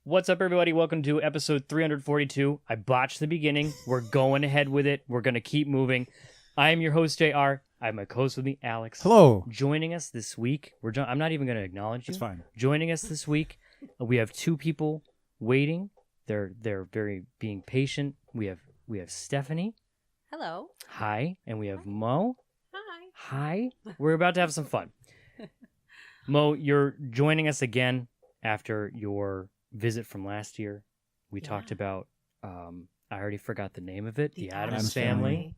What's up, everybody? Welcome to episode 342. I botched the beginning. We're going ahead with it. We're going to keep moving. I am your host, JR. I have my co-host with me, Alex. Hello. Joining us this week, I'm not even going to acknowledge you. It's fine. Joining us this week, we have two people waiting. They're very being patient. We have Stephanie. Hello. Hi. And we have Mo. Hi. Hi. We're about to have some fun. Mo, you're joining us again after your visit from last year. We talked about I already forgot the name of it, the Addams Family.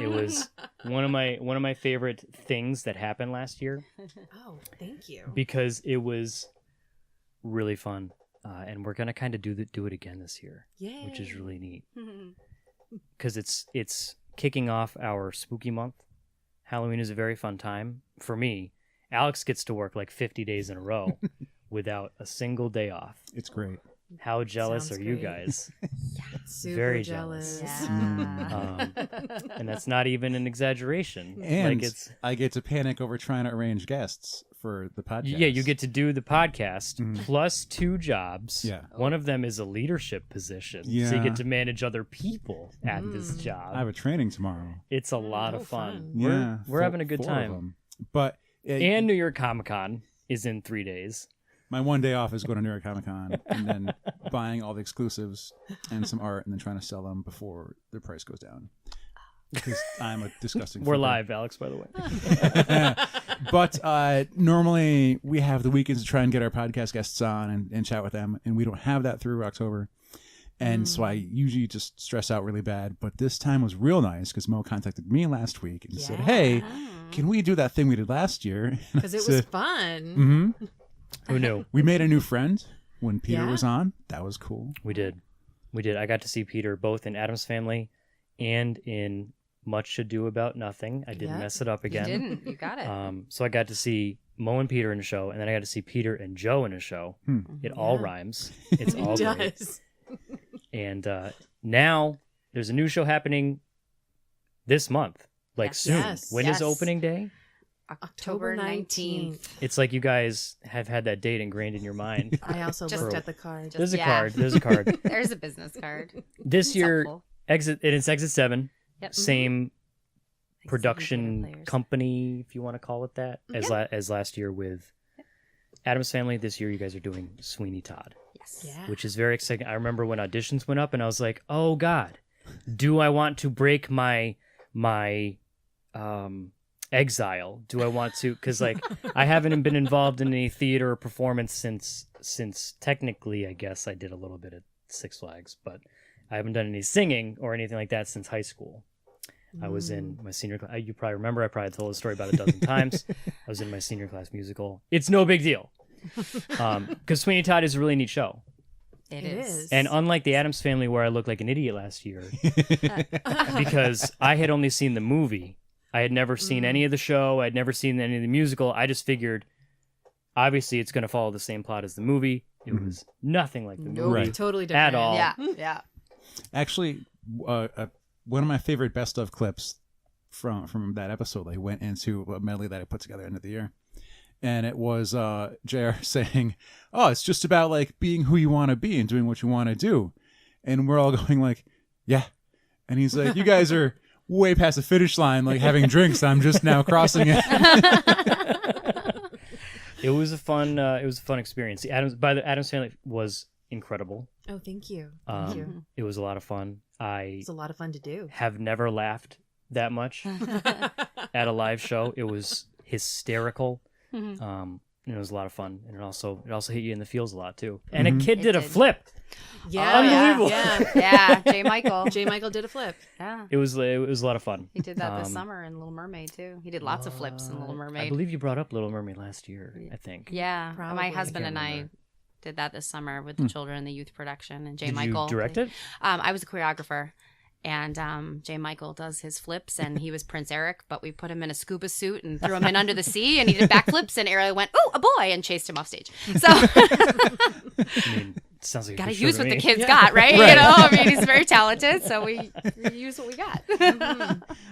It was one of my favorite things that happened last year. Oh, thank you. Because it was really fun. And we're gonna kind of do it again this year. Yay. Which is really neat. Because it's kicking off our spooky month. Halloween is a very fun time for me. Alex gets to work like 50 days in a row without a single day off. It's great. How jealous Sounds are you great. guys? Super Very jealous. Yeah. And that's not even an exaggeration. And like I get to panic over trying to arrange guests for the podcast. Yeah, you get to do the podcast plus two jobs. Yeah. One of them is a leadership position. Yeah. So you get to manage other people at this job. I have a training tomorrow. It's a lot of fun. Yeah. We're having a good 4 of time. them. But And New York Comic Con is in 3 days. my one day off is going to New York Comic Con and then buying all the exclusives and some art and then trying to sell them before the price goes down. Because I'm a disgusting We're flipper. live, Alex, by the way. But normally we have the weekends to try and get our podcast guests on and chat with them, and we don't have that through October. And so I usually just stress out really bad. But this time was real nice because Mo contacted me last week and said, hey, can we do that thing we did last year? Because it was fun. Mm-hmm. Who knew? We made a new friend when Peter Yeah. was on. That was cool. We did. I got to see Peter both in Addams Family and in Much Ado About Nothing. I didn't Yep. mess it up again. You didn't. You got it. So I got to see Mo and Peter in a show, and then I got to see Peter and Joe in a show. It all rhymes. It's all it great. does. And now there's a new show happening this month, like Yes. soon. Yes. When is Yes. opening day? October 19th. It's like you guys have had that date ingrained in your mind. I also Just- looked at the card. There's a Yeah. card. There's a card. There's a business card. This It's year, helpful. it's Exit 7. Yep. Same Like production players. company, if you want to call it that, as last year with Addams Family. This year, you guys are doing Sweeney Todd, Yes. Yeah. which is very exciting. I remember when auditions went up, and I was like, "Oh God, do I want to break my exile? Do I want to?" Because like I haven't been involved in any theater or performance since technically, I guess I did a little bit at Six Flags, but I haven't done any singing or anything like that since high school. I was in my senior class. You probably remember. I probably told the story about a dozen times. I was in my senior class musical. It's no big deal. Because Sweeney Todd is a really neat show. It It is. is. And unlike the Addams Family, where I looked like an idiot last year, because I had only seen the movie. I had never seen any of the show. I had never seen any of the musical. I just figured, obviously, it's going to follow the same plot as the movie. It was nothing like the movie. Right. Totally different. At all. Yeah. Yeah. Actually, one of my favorite best of clips from that episode, I went into a medley that I put together end of the year. And it was JR saying, oh, it's just about like being who you want to be and doing what you want to do. And we're all going like, yeah. And he's like, you guys are way past the finish line, like having drinks. I'm just now crossing it. It was a fun experience. The Addams Family was incredible. Oh, thank you. Thank you. It was a lot of fun. I It's a lot of fun to do. have never laughed that much at a live show. It was hysterical. And it was a lot of fun. And it also hit you in the feels a lot too. And a kid did a did. flip. Yeah. Unbelievable. Yeah. Yeah. J. Michael. J. Michael did a flip. Yeah. It was a lot of fun. He did that this summer in Little Mermaid too. He did lots of flips in Little I Mermaid. believe you brought up Little Mermaid last year, I think. Yeah. Probably. My husband I and can't I remember. did that this summer with the children, the youth production, and J. Did Michael. you direct it? I was a choreographer. And J. Michael does his flips, and he was Prince Eric, but we put him in a scuba suit and threw him in under the sea, and he did backflips, and Ariel went, "Oh, a boy!" and chased him off stage. So I mean, sounds like a Gotta good show use to what the me. kids got, right? Right. You know, I mean, he's very talented, so we use what we got.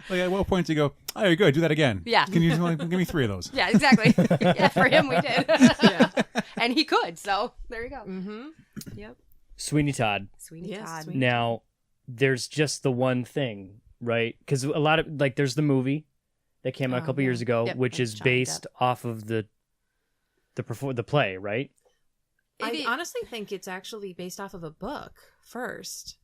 Like, at what point do you go, oh, you're good, do that again? Yeah. Can you give me 3 of those? Yeah, exactly. Yeah, for him, we did. Yeah. And he could, so there you go. Mm-hmm. Yep. Sweeney Todd. Sweeney Yes, Todd. Sweeney. Now, there's just the one thing, right? Because a lot of like, there's the movie that came out a Oh, couple yeah. years ago, Yep, which with is Johnny based off of the play, right? I honestly think it's actually based off of a book first.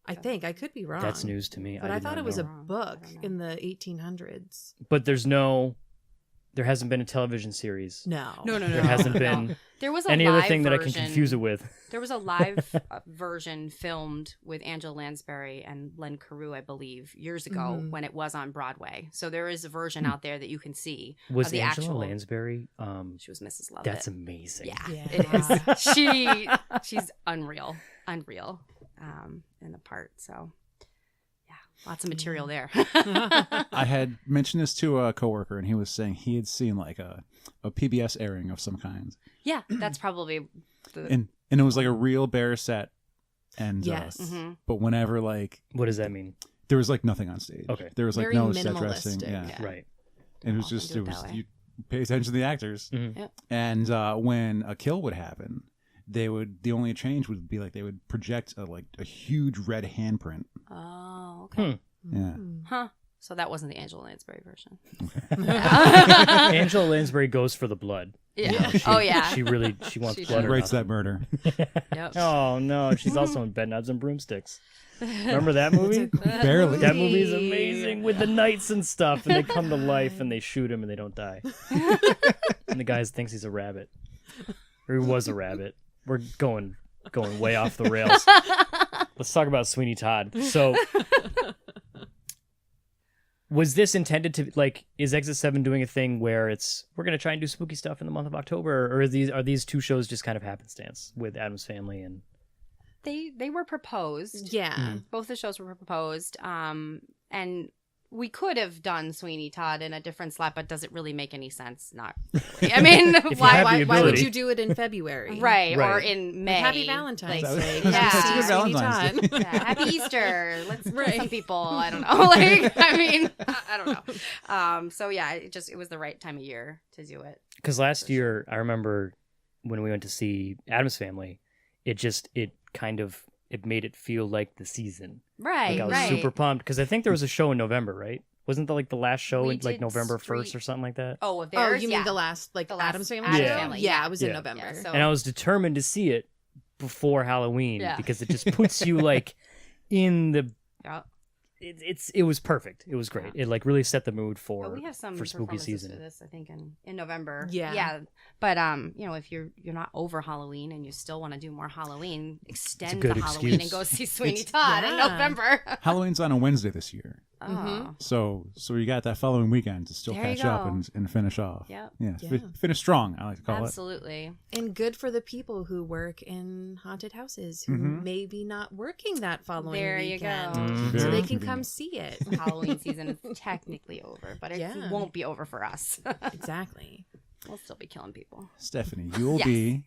I think. I could be wrong. That's news to me. But I did thought not it was know. a know. book I don't know. in the 1800s. But there hasn't been a television series. No. No. There hasn't No. been There was a any live other thing that I can version- confuse it with. There was a live version filmed with Angela Lansbury and Len Carew, I believe, years ago Mhm. when it was on Broadway. So there is a version out there that you can see. Was of the Angela actual... Lansbury? She was Mrs. Lovett. That's amazing. Yeah, Yeah. it is. She's unreal in the part. So yeah, lots of material there. I had mentioned this to a coworker, and he was saying he had seen like a PBS airing of some kind, Yeah, that's probably the. and it was like a real bear set, and Yes. Mhm. but whenever like What does that mean? there was like nothing on stage. Okay. There was like Very no set dressing. minimalistic. Yeah. Yeah. Right. And it was Often just do it it was that way. you pay attention to the actors, Mhm. and when a kill would happen, the only change would be like they would project a huge red handprint. Oh, okay. Yeah. Huh. So that wasn't the Angela Lansbury version. Angela Lansbury goes for the blood. Yeah. You know, she- Oh, yeah. She wants She blood. does. Or Writes nothing. that murder. Yep. Oh no, she's also in Bedknobs and Broomsticks. Remember that movie? Barely. That movie is amazing with the knights and stuff, and they come to life and they shoot him and they don't die. And the guy thinks he's a rabbit, or he was a rabbit. We're going way off the rails. Let's talk about Sweeney Todd. So, was this intended to like? Is Exit 7 doing a thing where we're going to try and do spooky stuff in the month of October, or are these two shows just kind of happenstance with Addams Family and? They were proposed. Yeah. Both the shows were proposed. And we could have done Sweeney Todd in a different slot, but does it really make any sense? Not really. I mean, you why? have Why the would ability. you do it in February? Right, or Right. in Like, May. Happy Valentine's Like, Day. Yeah. See Happy Sweeney Valentine's Todd. yeah, Happy Easter. Let's kill Right. some people. I don't know. Like, I mean, I don't know. So yeah, it was the right time of year to do it. Because last year, I remember when we went to see Addams Family, it made it feel like the season. Right, Like I was right. super pumped because I think there was a show in November, right? Wasn't that like the last show We in like did November 1st Street- or something like that? Oh, Oh, theirs? you mean yeah. the last, like The last Addams Family? Addams show? Family, Yeah, yeah. it was in Yeah. November. Yeah, so- And I was determined to see it before Halloween Yeah. because it just puts you like in the. Yeah. It was perfect. It was great. Yeah. It like really set the mood for But we have some for spooky performances season. for this, I think, in November. Yeah. yeah. But if you're not over Halloween and you still want to do more Halloween, extend good the Halloween excuse. and go see Sweeney It's- Todd in Yeah. November. Halloween's on a Wednesday this year, Oh, Mhm. so you got that following weekend to still There you catch up go. and finish off. Yep. Yeah, Yeah. finish strong. I like to call absolutely. And good for the people who work in haunted houses who Mhm. may be not working that following There you weekend. go. Mhm. So Very they can convenient. come see it. Halloween season is technically over, but it Yeah. won't be over for us. Exactly. We'll still be killing people. it. Stephanie, you will Yes. be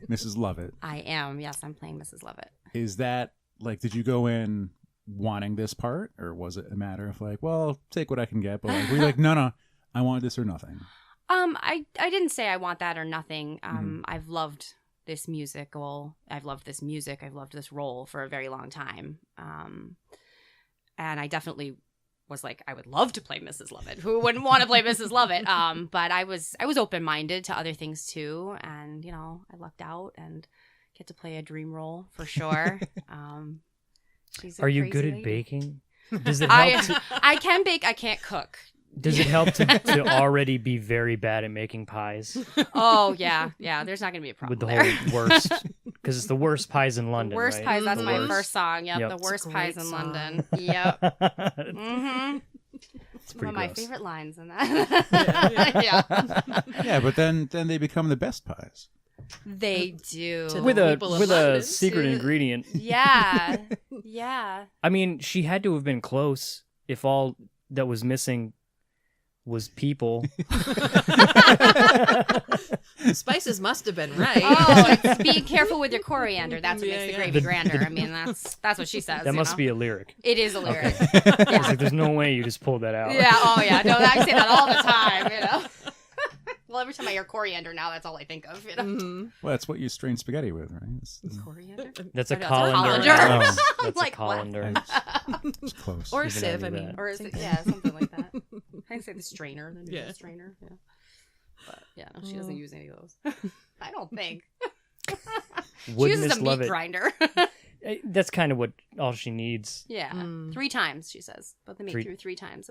Mrs. Lovett. I am. Yes, I'm playing Mrs. Lovett. Is that like? Did you go in wanting this part, or was it a matter of like, well, take what I can get? But like, were you like, no, I want this or nothing? I didn't say I want that or nothing. Mhm. I've loved this musical. I've loved this music. I've loved this role for a very long time. And I definitely was like, I would love to play Mrs. Lovett. Who wouldn't want to play Mrs. Lovett? But I was open-minded to other things too, and I lucked out and get to play a dream role for sure. She's a Are you crazy good at lady. baking? Does it help? I can bake. I can't cook. Does it help to already be very bad at making pies Oh yeah. There's not gonna be a problem with the there. whole worst? Because it's the worst pies in London. Worst right? pies. That's The my worst. first song. Yep, Yep. the It's a worst pies in great London. song. Yep. It's Mm-hmm. One pretty of my gross. favorite lines in that. yeah. Yeah, but then they become the best pies. They do. To the with a people of with a London. secret ingredient. Yeah. Yeah. I mean, she had to have been close if all that was missing was people. Spices must have been right. Oh, it's be careful with your coriander. That's what makes the gravy grander. I mean, that's what she says. That must be a lyric. It is a lyric. It's Yeah. like, there's no way you just pulled that out. Yeah. Oh, yeah. No, I say that all the time. Well, every time I hear coriander now, that's all I think of. Mm-hmm. Well, that's what you strain spaghetti with, right? Coriander? That's a That's a colander. colander. Oh. That's Like, a colander. It's close. Or a Even I sieve, knew I mean. that. Or is same it, thing. yeah, something like that. I say the strainer, the noodle Yeah. strainer. Yeah. But yeah, no, she doesn't use any of those. I don't think. She Would uses Miss a meat love it? grinder. That's kind of what all she needs. Yeah, Mm. 3 times she says, but the meat Three- through 3 times.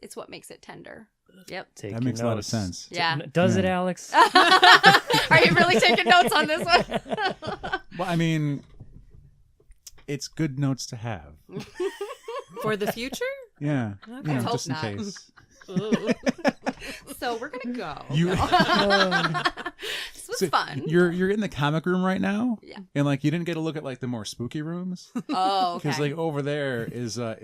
It's what makes it tender. Yep. Take That your makes a lot of notes. sense. Yeah. Does it, Yeah. Alex? Are you really taking notes on this one? Well, I mean, it's good notes to have. For the future? Yeah. Okay. You know, Hope just in not. case. Ooh. So we're gonna go. You- This was So fun. You're in the comic room right now. Yeah. And like you didn't get a look at like the more spooky rooms Oh, okay. because like over there is a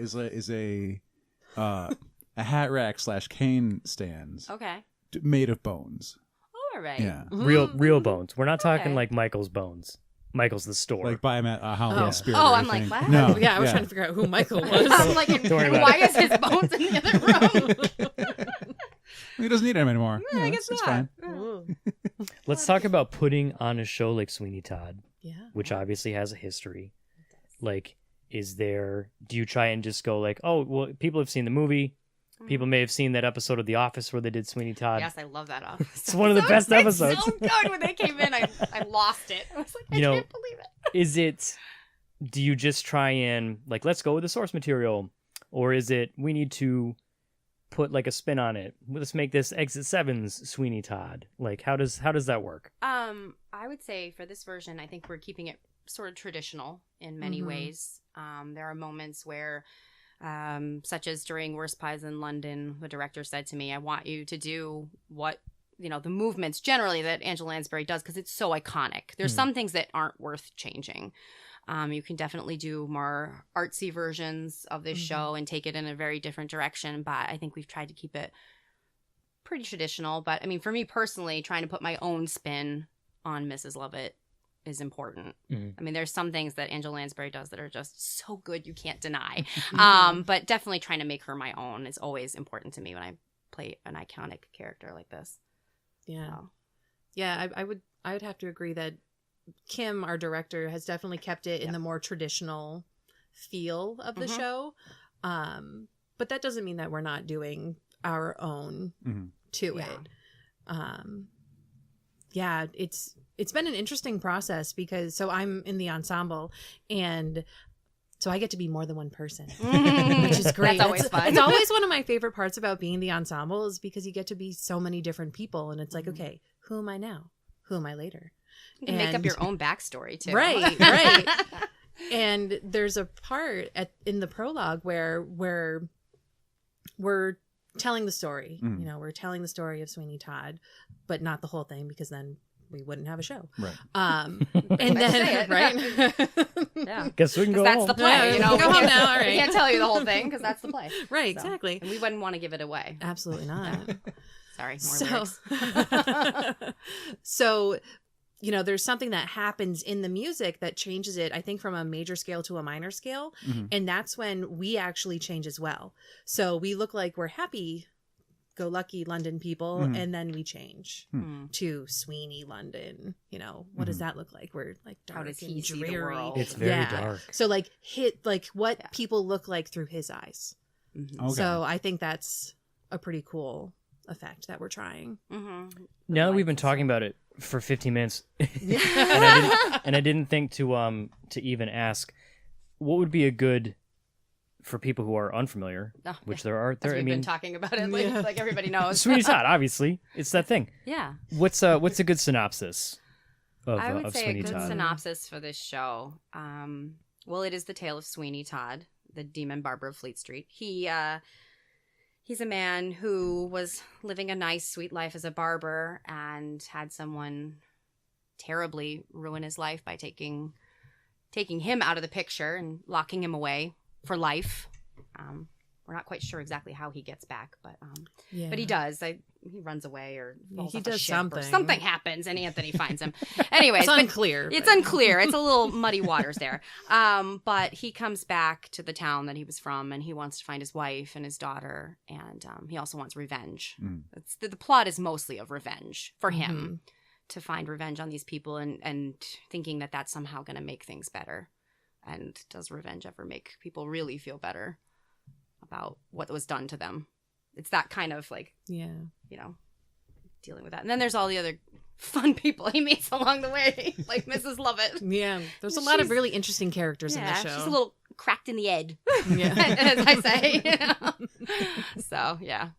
hat rack / cane stands Okay. made of bones. Oh, all right. Yeah. Real bones. We're not talking Okay. like Michael's bones. Michael's the store. Like buy them at Halloween Oh. Spirit. Oh, or I'm like, anything. what? No. Yeah, I was trying to figure out who Michael was. I'm like, Don't worry about why it. is his bones in the other room? He doesn't need them anymore. Yeah, I You know, guess it's not. fine. Ooh. Let's talk about putting on a show like Sweeney Todd, Yeah. which obviously has a history. Like, do you try and just go like, oh, well, people have seen the movie. People may have seen that episode of The Office where they did Sweeney Todd. Yes, I love that office. It's one of the best episodes. It's so good. When they came in, I lost it. I was like, I You know, can't believe it. Do you just try and like, let's go with the source material? Or is it, we need to put like a spin on it? Let's make this Exit 7's Sweeney Todd. Like, how does that work? I would say for this version, I think we're keeping it sort of traditional in many Mhm. ways. There are moments where, such as during Worst Pies in London, the director said to me, I want you to do what, the movements generally that Angela Lansbury does because it's so iconic. There's some things that aren't worth changing. You can definitely do more artsy versions of this show and take it in a very different direction. But I think we've tried to keep it pretty traditional. But I mean, for me personally, trying to put my own spin on Mrs. Lovett is important. Mhm. I mean, there's some things that Angela Lansbury does that are just so good you can't deny. But definitely trying to make her my own is always important to me when I play an iconic character like this. Yeah. So. Yeah, I would have to agree that Kim, our director, has definitely kept it in the more traditional feel of the show. But that doesn't mean that we're not doing our own to it. Yeah, it's been an interesting process because so I'm in the ensemble and so I get to be more than one person, which is great. That's always fun. It's always one of my favorite parts about being the ensemble is because you get to be so many different people and it's like, okay, who am I now? Who am I later? You can make up your own backstory too. Right. And there's a part in the prologue where we're telling the story. We're telling the story of Sweeney Todd, but not the whole thing because then we wouldn't have a show. Right. And then right. Yeah. Guess we can go That's home. the play, Go we home can't- now, all We right. can't tell you the whole thing because that's the play. Right, So, exactly. and we wouldn't want to give it away. Absolutely not. Sorry, more lyrics. So, there's something that happens in the music that changes it, I think, from a major scale to a minor scale. And that's when we actually change as well. So we look like we're happy-go-lucky London people, and then we change to Sweeney London. What does that look like? We're like dark How does he and see the dreary. world? It's very Yeah. dark. So what people look like through his eyes. Okay. So I think that's a pretty cool effect that we're trying. Now that we've been talking about it for 15 minutes, and I didn't think to even ask, what would be a good for people who are unfamiliar, Oh, which there are. We've been talking about it like everybody knows. Sweeney Todd, obviously, it's that thing. Yeah. What's a good synopsis of I would of say Sweeney a good Todd? synopsis for this show. Well, it is the tale of Sweeney Todd, the demon barber of Fleet Street. He's a man who was living a nice, sweet life as a barber and had someone terribly ruin his life by taking him out of the picture and locking him away for life. we're not quite sure exactly how he gets back, but Yeah. he does. He runs away or falls he off a does ship or something. something happens, and Anthony finds him. Anyways, It's unclear. It's unclear. It's a little muddy waters there. But he comes back to the town that he was from, and he wants to find his wife and his daughter, and he also wants revenge. The plot is mostly of revenge for him, to find revenge on these people, and thinking that that's somehow going to make things better. And does revenge ever make people really feel better about what was done to them? It's that kind of like, dealing with that. And then there's all the other fun people he meets along the way, like Mrs. Lovett. Yeah, there's a lot of really interesting characters in the show. She's a little cracked in the head, as I say. So, yeah.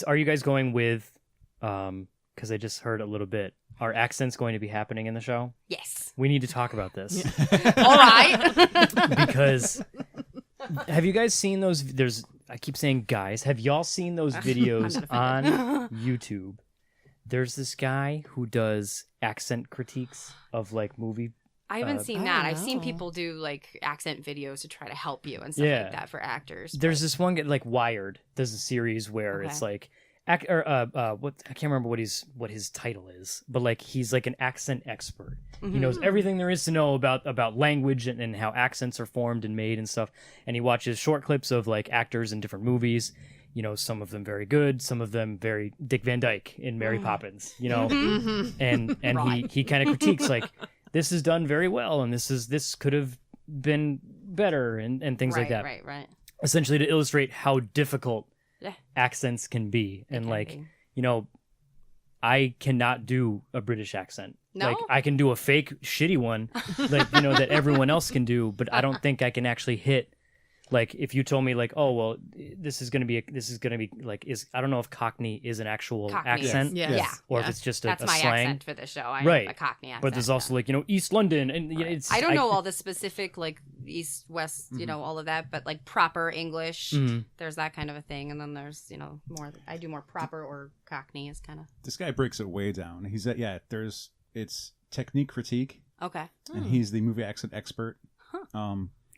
Are you guys going with, because I just heard a little bit, are accents going to be happening in the show? Yes. We need to talk about this. All right. Because have you guys seen those? I keep saying guys. Have y'all seen those videos on YouTube? There's this guy who does accent critiques of like movie. I haven't seen that. I've seen no. people do like accent videos to try to help you and stuff like that for actors. There's this one like Wired. There's a series where it's like what I can't remember what his title is, but like he's like an accent expert. He knows everything there is to know about language and how accents are formed and made and stuff. And he watches short clips of like actors in different movies. You know, some of them very good, some of them very Dick Van Dyke in Mary Poppins. You know, and Right. he kind of critiques like this is done very well, and this could have been better, and things like that. Right. Essentially, to illustrate how difficult accents can be, and you know, I cannot do a British accent. No? Like I can do a fake shitty one, like you know that everyone else can do, but I don't think I can actually hit. Like if you told me like, oh well, this is gonna be like I don't know if Cockney is an actual Cockney accent, or if it's just a that's my slang. accent for this show. I Right. have a Cockney accent. But there's also like, you know, East London, and you know, it's I don't know all the specific like East, West, you know, all of that, but like proper English, there's that kind of a thing, and then there's, you know, more. I do more proper or Cockney is kind of. This guy breaks it way down. He's it's technique critique, Okay. and he's the movie accent expert.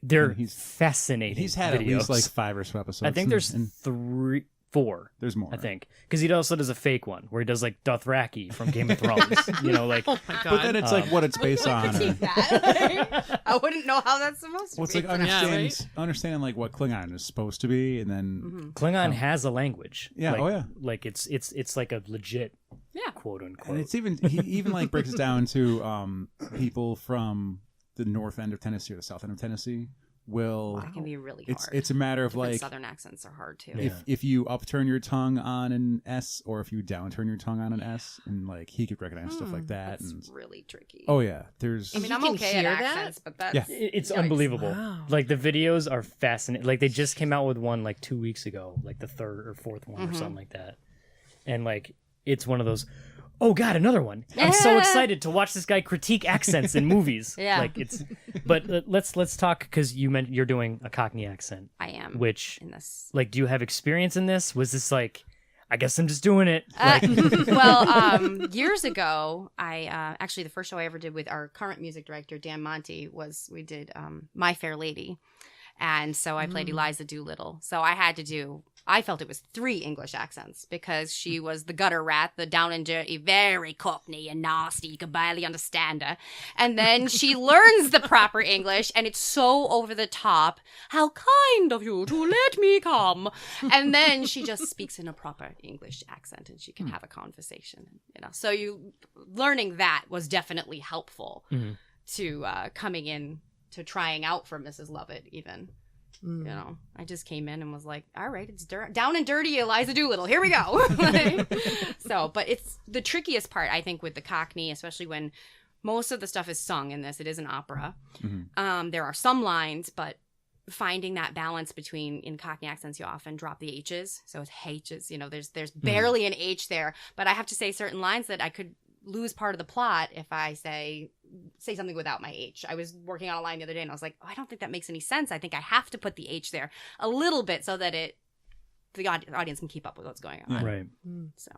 They're he's fascinating. He's had videos. at least like 5 or so episodes. I think there's and 4. there's more. I think because he also does a fake one where he does like Dothraki from Game of Thrones. You know, like Oh my god! But then it's like what it's based on. or- That. I wouldn't know how that's supposed to Well, it's be. like understanding like what Klingon is supposed to be, and then Klingon has a language. Yeah, like, like it's like a legit, quote and unquote. it's he even like breaks it down to people from the north end of Tennessee or the south end of Tennessee will. That can be really hard. It's a matter of Different like Southern accents are hard too. if you upturn your tongue on an S or if you downturn your tongue on an S, and like he could recognize stuff like that. That's And really tricky. oh yeah, there's. I mean, You I'm can okay at hear that? accents, but that's Yeah. It's Yikes. unbelievable. Wow. Like the videos are fascinating. Like they just came out with one like 2 weeks ago, like the 3rd or 4th one or something like that. And like it's one of those. Oh God, another one! I'm so excited to watch this guy critique accents in movies. Yeah. Like it's. But let's talk because you're doing a Cockney accent. I am. Which in this. like, do you have experience in this? Was this like, I guess I'm just doing it? Years ago, I actually the first show I ever did with our current music director Dan Monty was we did My Fair Lady, and so I played Eliza Doolittle. So I felt it was 3 English accents because she was the gutter rat, the down and dirty, very cockney and nasty. You could barely understand her. And then she learns the proper English, and it's so over the top. How kind of you to let me come. And then she just speaks in a proper English accent, and she can have a conversation. You know, so learning that was definitely helpful to coming in to trying out for Mrs. Lovett even. You know, I just came in and was like, all right, it's down and dirty Eliza Doolittle. Here we go. But it's the trickiest part, I think, with the Cockney, especially when most of the stuff is sung in this. It is an opera. There are some lines, but finding that balance between, in Cockney accents, you often drop the H's. So it's H's, you know, there's barely an H there. But I have to say certain lines that I could lose part of the plot if I say something without my H. I was working on a line the other day and I was like, I don't think that makes any sense. I think I have to put the H there a little bit so that the audience can keep up with what's going on. Right. So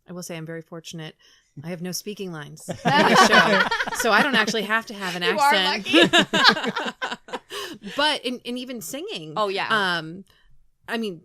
I will say I'm very fortunate. I have no speaking lines in the show, so I don't actually have to have an accent. You are lucky. But and even singing. Oh yeah. I mean,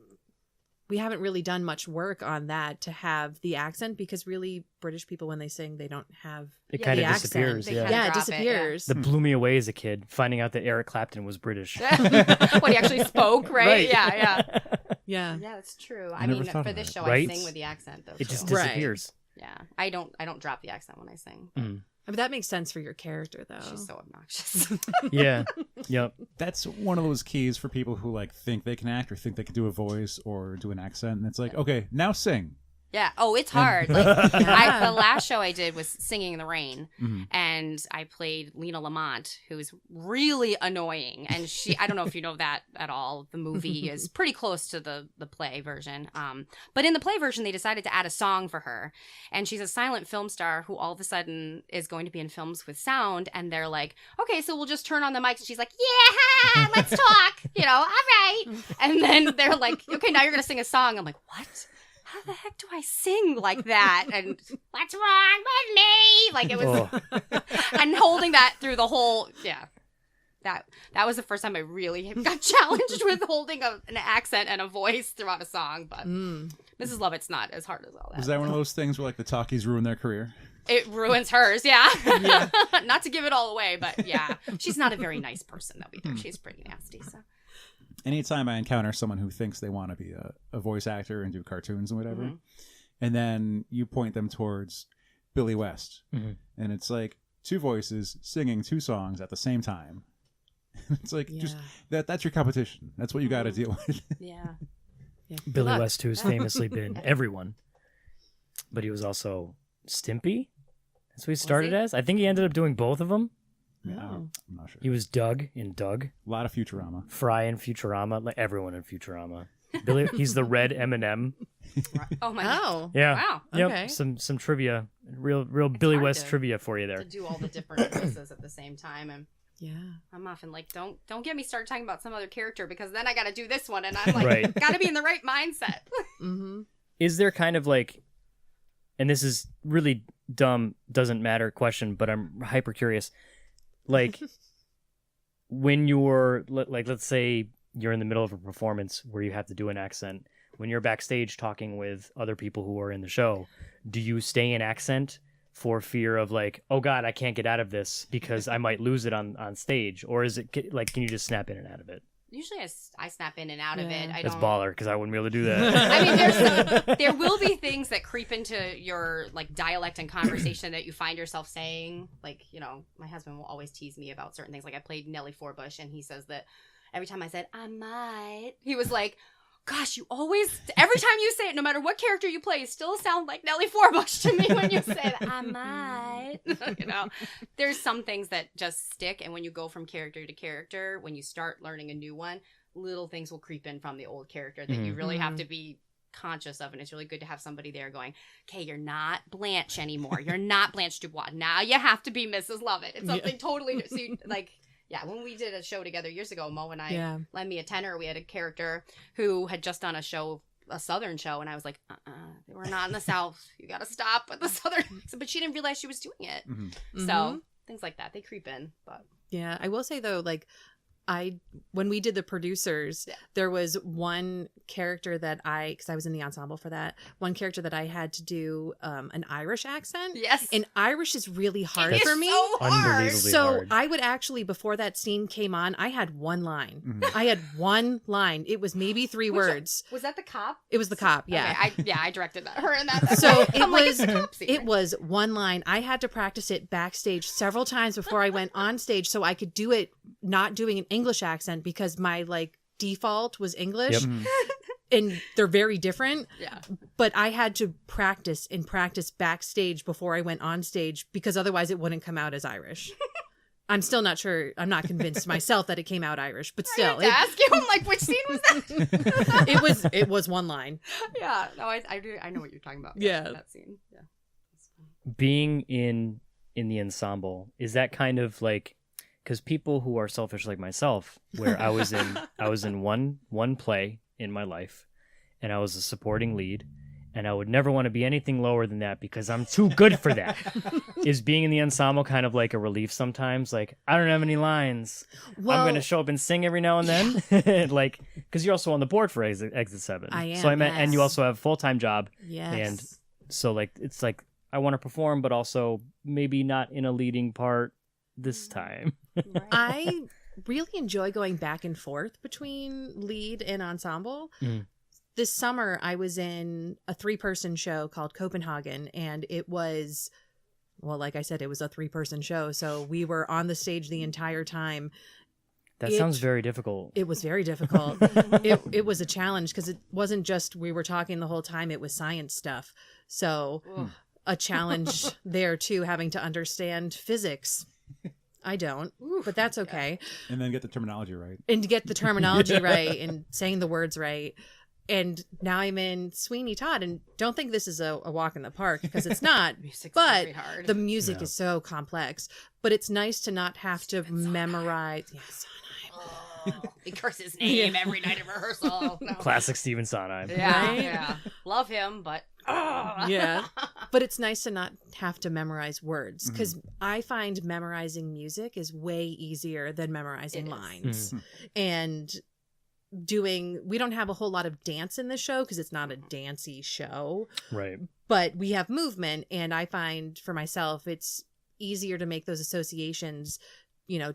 we haven't really done much work on that to have the accent, because really British people, when they sing, they don't have It Yeah, kind the of disappears. They Yeah. kinda yeah, it drop it, disappears. That blew me away as a kid, finding out that Eric Clapton was British. What he actually spoke, right? Yeah, yeah. Yeah. Yeah, that's true. I I never mean, thought for of this that. show, Right? I sing with the accent though. It just too. Right. disappears. Yeah, I don't drop the accent when I sing. Mm. I mean, that makes sense for your character, though. She's so obnoxious. Yeah. Yep. That's one of those keys for people who like think they can act or think they can do a voice or do an accent, and it's like, okay, now sing. Yeah. Oh, it's hard. Like the last show I did was Singing in the Rain, Mhm. and I played Lena Lamont, who's really annoying. And I don't know if you know that at all. The movie is pretty close to the play version. But in the play version, they decided to add a song for her, and she's a silent film star who all of a sudden is going to be in films with sound. And they're like, okay, so we'll just turn on the mics. And she's like, yeah, let's talk. All right. And then they're like, okay, now you're gonna sing a song. I'm like, what? How the heck do I sing like that? And what's wrong with me? Like it was, and holding that through the whole, yeah. That was the first time I really got challenged with holding an accent and a voice throughout a song. But Mrs. Lovett's not as hard as all that. Was that one of those things where like the talkies ruin their career? It ruins hers, yeah. Not to give it all away, but yeah. She's not a very nice person, though, either. She's pretty nasty, so. Anytime I encounter someone who thinks they want to be a voice actor and do cartoons and whatever, and then you point them towards Billy West, and it's like 2 voices singing 2 songs at the same time. It's like just that's your competition. That's what you got to deal with. Yeah. Billy West, who's famously been everyone, but he was also Stimpy. That's what he started as. I think he ended up doing both of them. I'm not sure. He was Doug in Doug, A lot of Futurama. Fry in Futurama, like everyone in Futurama. Billy, he's the red M&M. Oh, my God. Oh. Yeah. Wow. Yep. Okay. Some trivia, real Billy hard West to- trivia for you To there. do all the different voices at the same time. And Yeah. I'm often like, don't get me started talking about some other character, because then I got to do this one. And I'm like, Right. got to be in the right mindset. Mm-hmm. Is there kind of like, and this is really dumb, doesn't matter question, but I'm hyper curious. Like, when you're, like, let's say you're in the middle of a performance where you have to do an accent, when you're backstage talking with other people who are in the show, do you stay in accent for fear of like, oh God, I can't get out of this because I might lose it on stage? Or is it like, can you just snap in and out of it? Usually I snap in and out of it. I That's don't. baller, because I wouldn't be able to do that. I mean, there will be things that creep into your like dialect and conversation that you find yourself saying. Like, my husband will always tease me about certain things. Like I played Nellie Forbush, and he says that every time I said I might, he was like, "Gosh, you always, every time you say it, no matter what character you play, you still sound like Nellie Forbush to me when you say that. I might." There's some things that just stick, and when you go from character to character, when you start learning a new one, little things will creep in from the old character that you really have to be conscious of. And it's really good to have somebody there going, okay, you're not Blanche anymore. You're not Blanche Dubois. Now you have to be Mrs. Lovett. It's something totally new. So you, like, yeah, when we did a show together years ago, Mo and I, lend me a tenor. We had a character who had just done a Southern show, and I was like, we're not in the South. You got to stop with the Southern. But she didn't realize she was doing it. So things like that, they creep in. But yeah, I will say though, like, when we did the producers, there was one character that because I was in the ensemble for that, one character that I had to do an Irish accent. Yes. And Irish is really hard It is for me. so hard. Unbelievably So hard. I would actually, before that scene came on, I had one line. I had one line. It was maybe 3 words. Was that the cop? It was the cop. Yeah. Okay, I directed her in that. So it was one line. I had to practice it backstage several times before I went on stage so I could do it not doing an English accent, because my like default was English. And they're very different. Yeah. But I had to practice backstage before I went on stage, because otherwise it wouldn't come out as Irish. I'm still not sure. I'm not convinced myself that it came out Irish, but still. I ask you, I'm like, which scene was that? It was one line. Yeah. No, I do. I know what you're talking about. Yeah. That scene. Yeah. Being in the ensemble, is that kind of like, because people who are selfish like myself, where I was in one play in my life, and I was a supporting lead, and I would never want to be anything lower than that because I'm too good for that. Is being in the ensemble kind of like a relief sometimes? Like, I don't have any lines. Well, I'm going to show up and sing every now and then. Like, because you're also on the board for Exit 7. I am, So I meant, and you yes. also have a full-time job. yes. And so like, it's like, I want to perform, but also maybe not in a leading part this time. Right. I really enjoy going back and forth between lead and ensemble. Mm. This summer, I was in a 3-person show called Copenhagen, and it was, well, like I said, it was a 3-person show. So we were on the stage the entire time. That It- sounds very difficult. It was very difficult. it was a challenge because it wasn't just we were talking the whole time, it was science stuff. So Ugh. a challenge there too, having to understand physics. I don't, but that's okay. And then get the terminology right. And to get the terminology right and saying the words right. And now I'm in Sweeney Todd, and don't think this is a walk in the park because it's not. Music's But very hard. the music Yeah. is so complex. But it's nice to not have to memorize. Yeah, Sondheim. He curses his name every night of rehearsal. No. Classic Stephen Sondheim. Yeah, Right? yeah. Love him, but Yeah. But it's nice to not have to memorize words because I find memorizing music is way easier than memorizing It is. lines. And we don't have a whole lot of dance in the show because it's not a dancey show, Right. but we have movement. And I find for myself, it's easier to make those associations,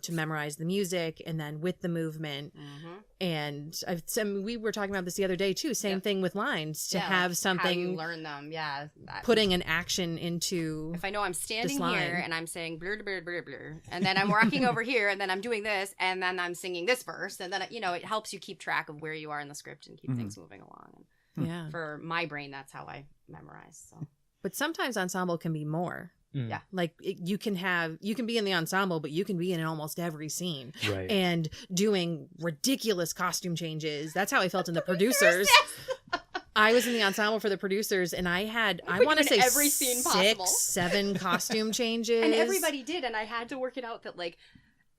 to memorize the music and then with the movement. And we were talking about this the other day too. Same Yep. thing with lines to Yeah, have how you something learn them. Yeah, putting an action into. If I know I'm standing line. here and I'm saying blur blur blur blur, and then I'm walking over here, and then I'm doing this, and then I'm singing this verse, and then it helps you keep track of where you are in the script and keep things moving along. Yeah. For my brain, that's how I memorize. So But sometimes ensemble can be more. Mm. Yeah. Like you can be in the ensemble, but you can be in almost every scene Right. and doing ridiculous costume changes. That's how I felt in the producers. I was in the ensemble for the producers, and I put want to you in say every scene possible. 7 costume changes. and everybody did, and I had to work it out that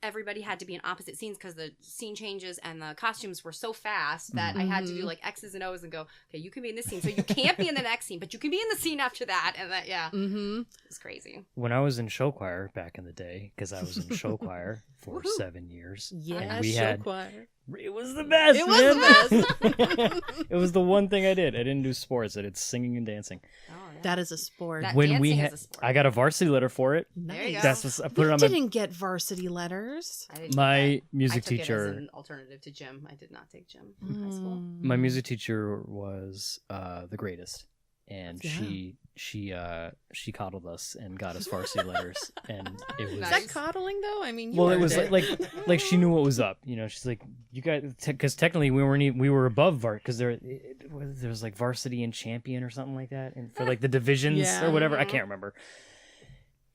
everybody had to be in opposite scenes because the scene changes and the costumes were so fast that I had to do X's and O's and go, okay, you can be in this scene, so you can't be in the next scene, but you can be in the scene after that, and that it's crazy. When I was in show choir back in the day, because I was in show choir for 7 years. Yeah, and we show had choir. it was the best. It was man. It was the one thing I did. I didn't do sports. I did singing and dancing. Oh, yeah. That is a sport. That- When we dancing had, is a sport. I got a varsity letter for it. There you Nice. go. That's what I put We it on my. didn't get varsity letters. I didn't My do that. music I took teacher- it as an alternative to gym. I did not take gym in high school. My music teacher was the greatest, and Yeah. she coddled us and got us varsity letters, and it was Is Nice. that coddling though? I mean, you well, it earned was like she knew what was up. She's like, you guys, because technically we were above because there was like varsity and champion or something like that, and for like the divisions Yeah. or whatever, I can't remember.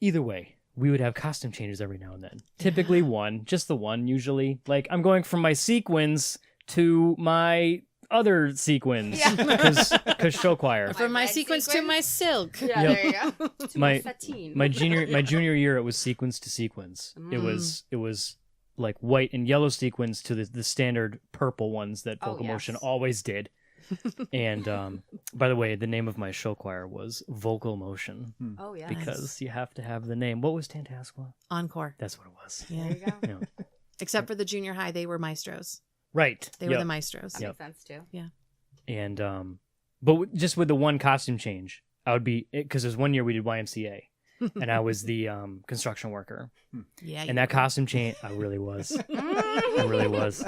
Either way, we would have costume changes every now and then. Typically just the one usually. Like I'm going from my sequins to my other sequins because show choir. From my red sequence to sequin? my silk. Yeah, Yep. there you go. To My- sateen. my junior year it was sequins to sequins. It was like white and yellow sequins to the standard purple ones that Oh, vocal motion yes. always did. And by the way, the name of my show choir was Vocal Motion Oh yeah. because you have to have the name. What was Tantasqua? Encore. That's what it was. Yeah. There you go. Yeah. Except for the junior high, they were maestros. Right. They were Yep. the maestros. That Yep. makes sense too. And just with the one costume change, I would be because there's one year we did YMCA, and I was the construction worker. Yeah. And that costume change, I really was. I really was.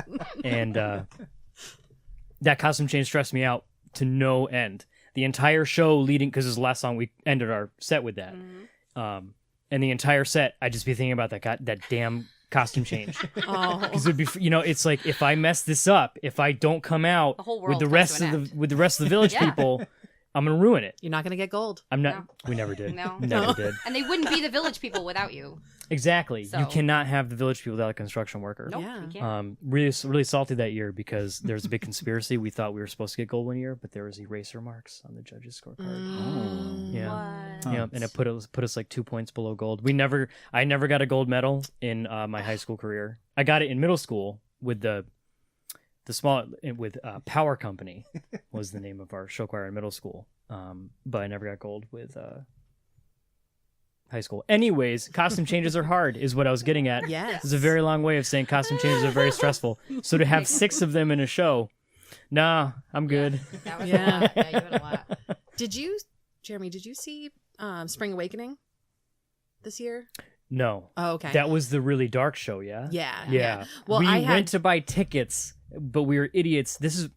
And that costume change stressed me out to no end. The entire show leading, because it was the last song we ended our set with that. And the entire set, I'd just be thinking about that damn costume change. Oh. Because it'd be, it's like if I mess this up, if I don't come out The whole with world the comes rest to of an the end. with the rest of the village Yeah. people, I'm gonna ruin it. You're not going to get gold. I'm not. No. We never did. No. Never No. did. And they wouldn't be the village people without you. Exactly. So- You cannot have the village people without a construction worker. Nope, Yeah. you can't. Really salty that year because there was a big conspiracy. We thought we were supposed to get gold one year, but there was eraser marks on the judges' scorecard. Mm. Yeah. What? Yeah, and it put us like 2 points below gold. I never got a gold medal in my high school career. I got it in middle school with the small with Power Company was the name of our show choir in middle school. but I never got gold with high school. Anyways, costume changes are hard, is what I was getting at. Yes. It's a very long way of saying costume changes are very stressful. So to have 6 of them in a show, nah, I'm good. That was Yeah. a lot. Yeah, you had a lot. Jeremy, did you see Spring Awakening this year? No. Oh, okay. That was the really dark show, yeah? Yeah. Well, we I had went to buy tickets, but we were idiots. This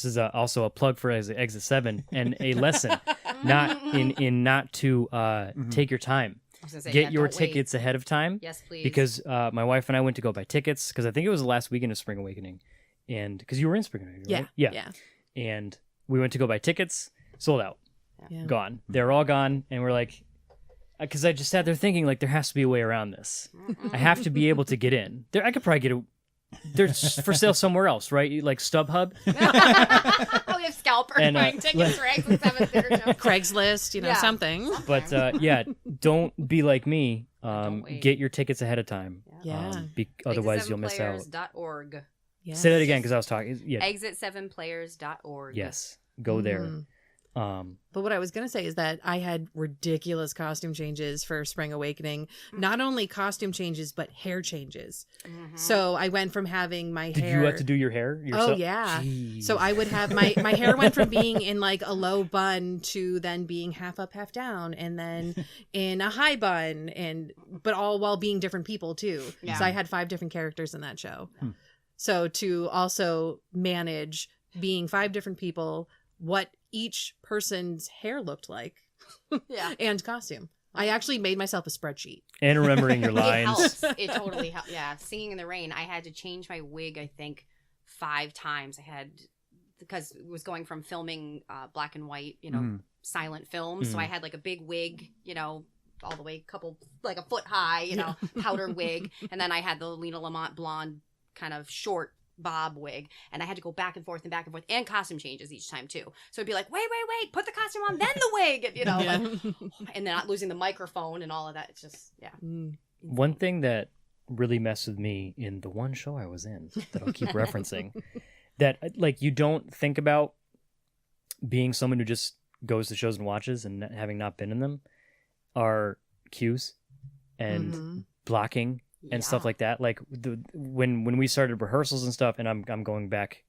is also a plug for Exit 7 and a lesson, not to take your time. I was gonna say, Get yeah, your don't wait. tickets ahead of time. Yes, please. Because my wife and I went to go buy tickets because I think it was the last weekend of Spring Awakening, and because you were in Spring Awakening, right? Yeah. And we went to go buy tickets, sold out, Yeah. gone. They're all gone, and we're like, because I just sat there thinking like there has to be a way around this. I have to be able to get in. I could probably get they're for sale somewhere else, right? Like StubHub. Oh, we have scalper And, buying tickets for Exit 7 theater show. Craigslist, Yeah. something. But don't be like me. Don't wait. Get your tickets ahead of time. Yeah. Otherwise, you'll miss out. Exit7players.org. Yes. Say that again because I was talking. Yeah. Exit7players.org. Yes. Go there. Mhm. Um, But what I was going to say is that I had ridiculous costume changes for Spring Awakening. Not only costume changes, but hair changes. Mhm. So I went from having my did hair. you have to do your hair yourself? Oh, yeah. Jeez. So I would have my hair went from being in like a low bun to then being half up, half down, and then in a high bun, but all while being different people too. Yeah. So I had 5 different characters in that show. Hmm. So to also manage being 5 different people, what each person's hair looked like, Yeah. and costume. I actually made myself a spreadsheet. And remembering your It lines. helps. It totally helps. Yeah. Singing in the Rain, I had to change my wig, I think, 5 times. Because it was going from filming black and white, silent films. So I had like a big wig, all the way like a foot high, powder wig. And then I had the Lena Lamont blonde kind of short bob wig, and I had to go back and forth and costume changes each time too. So it'd be like, wait, put the costume on, then the wig, and then not losing the microphone and all of that. It's just, yeah. One thing that really messed with me in the one show I was in that I'll keep referencing, that like you don't think about being someone who just goes to shows and watches and having not been in them, are cues and blocking and stuff like that. Like when we started rehearsals and stuff, and I'm going back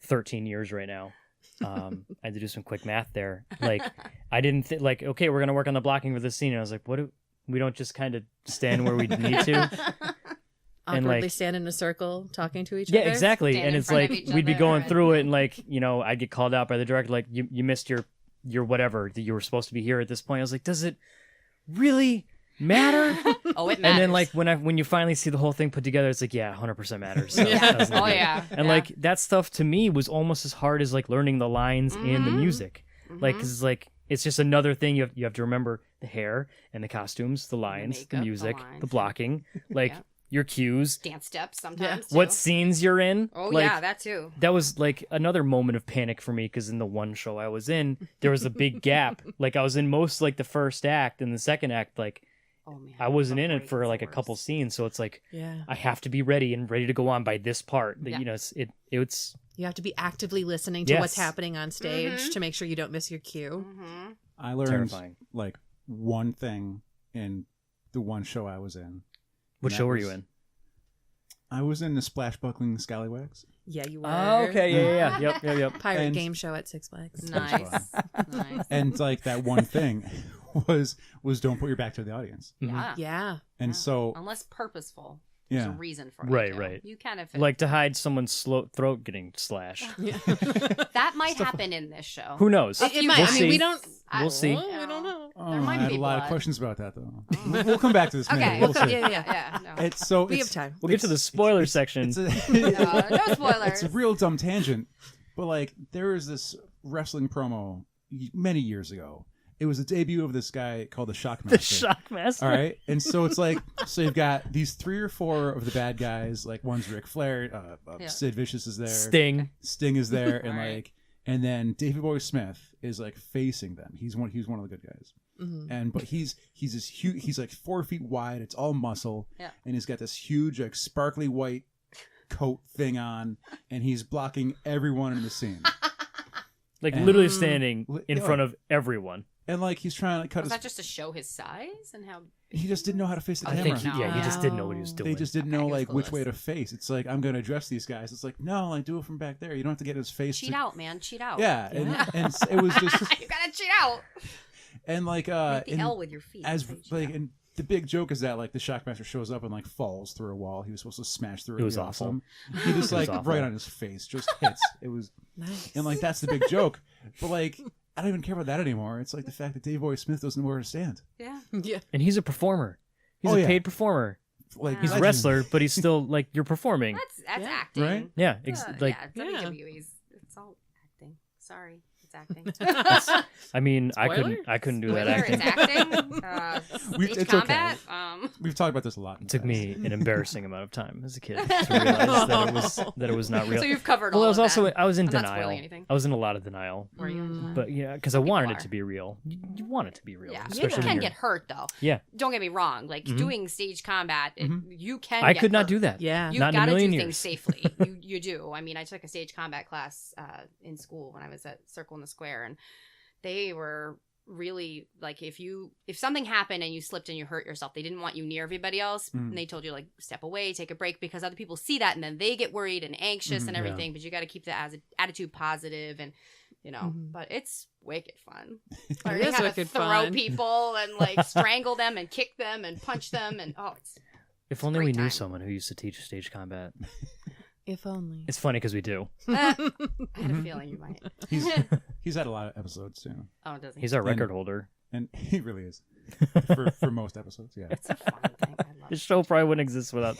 13 years right now. I had to do some quick math there. Like I didn't think like, okay, we're gonna work on the blocking for this scene. And I was like, we don't just kind of stand where we need to. And Awkwardly like stand in a circle talking to each yeah, other. exactly. Stand And in it's front of like each we'd be other going and- through it, and like I'd get called out by the director, like you missed your whatever that you were supposed to be here at this point. I was like, does it really matter? Oh, it matters. And then like when you finally see the whole thing put together, it's like 100% matters. So Yeah. that was Oh, good. yeah. And Yeah. like that stuff to me was almost as hard as like learning the lines and the music. Like 'cause it's like it's just another thing you have to remember: the hair and the costumes, the lines, makeup, the the music, lines. the blocking, like Yeah. your cues, Dance steps sometimes. what too. scenes you're in. Oh, like, yeah, that too. that was like another moment of panic for me because in the one show I was in, there was a big gap. Like I was in most like the first act, and the second act, like Oh, man. I wasn't in it Break for is like the a couple worst. scenes. So it's like Yeah. I have to be ready to go on by this part. That Yeah. It's You have to be actively listening to Yes. what's happening on stage Mhm. to make sure you don't miss your cue. Mm-hmm. I learned terrifying. like one thing in the one show I was in. What And show that were you was- in? I was in the Splashbuckling Scallywags. Yeah, you were. Oh, okay, yeah. Yep. Pirate And- game show at Six Flags. Nice. Nice. And like that one thing was don't put your back to the audience. Mhm. Yeah. Yeah. And Yeah. so Unless purposeful. There's a yeah. reason for it. Right, too. right. You kind of Like to hide someone's throat getting slashed. that might happen in this show. Who knows? It might. We'll I mean, see. we don't. We'll see. We don't know. Oh, There might I had be a lot of blood. questions about that though. We'll come back to this. Okay. Maybe. We'll see. Yeah. No. It's so We it's, have time. We'll get to the spoiler section. It's a, No spoilers. It's a real dumb tangent, but like there was this wrestling promo many years ago. It was the debut of this guy called the Shockmaster. The Shockmaster. All right, and so it's like so you've got these 3 or 4 of the bad guys. Like one's Ric Flair, Yeah. Sid Vicious is there, Sting. is there, and All right. like and then Davey Boy Smith is like facing them. He's one of the good guys. Mhm. And but he's this huge. He's like 4 feet wide. It's all muscle. Yeah. And he's got this huge like sparkly white coat thing on, and he's blocking everyone in the scene. Like And- literally standing in Yeah. front of everyone. And like he's trying to cut Was his. that just to show his size and how? He just didn't know how to face the I camera. I think he, No. he just didn't know what he was doing. They just didn't Okay, know he was like which way clueless. to face. It's like I'm gonna address these guys. It's like no, like do it from back there. You don't have to get in his face. Cheat out, man. Cheat out. Yeah, Yeah. And it was just you gotta cheat out. and like Make the and L with your feet. as That's how you cheat like out. and the big joke is that like the Shockmaster shows up and like falls through a wall. He was supposed to smash through. It was Be awful. awesome. He just It was like awful. right on his face, just hits. It was Nice. and like that's the big joke. But like I don't even care about that anymore. It's like the fact that Dave Boy Smith doesn't know where to stand. yeah. Yeah. And he's a performer. He's Oh, a yeah. paid performer. Like He's a legend. wrestler, but he's still like you're performing. That's Yeah. acting. Right? Yeah, like yeah, Yeah. WWE's it's all acting. Sorry, it's acting. I mean, Spoiler? I couldn't do that Spoiler, acting. it's acting. We- Stage it's okay. combat. We've talked about this a lot. It took me an embarrassing amount of time as a kid to realize that it was not real. So you've covered Well, all I was of also that. I was in I'm not denial. spoiling anything. I was in a lot of denial. Were you? Mm. But yeah, because I wanted are. it to be real. You want it to be real, Yeah, especially you when can you're- get hurt though. Yeah, Don't get me wrong. Like Mhm. doing stage combat, you can. I get could not hurt. do that. Yeah. You've Not in a got to do million things years. safely. You do. I mean, I took a stage combat class in school when I was at Circle in the Square, and they were really like if something happened and you slipped and you hurt yourself, they didn't want you near everybody else, Mm. and they told you like step away, take a break, because other people see that and then they get worried and anxious and Yeah. everything. But you got to keep the attitude positive, and Mhm. But it's wicked fun. It Learning is how to wicked throw fun. people and like strangle them and kick them and punch them and it's If only great we knew time. someone who used to teach stage combat. If only. It's funny because we do. I had a feeling you might. He's had a lot of episodes too, Oh, does he? He's our record holder. and he really is for most episodes. Yeah. It's a fun thing. I love The it. show probably wouldn't exist without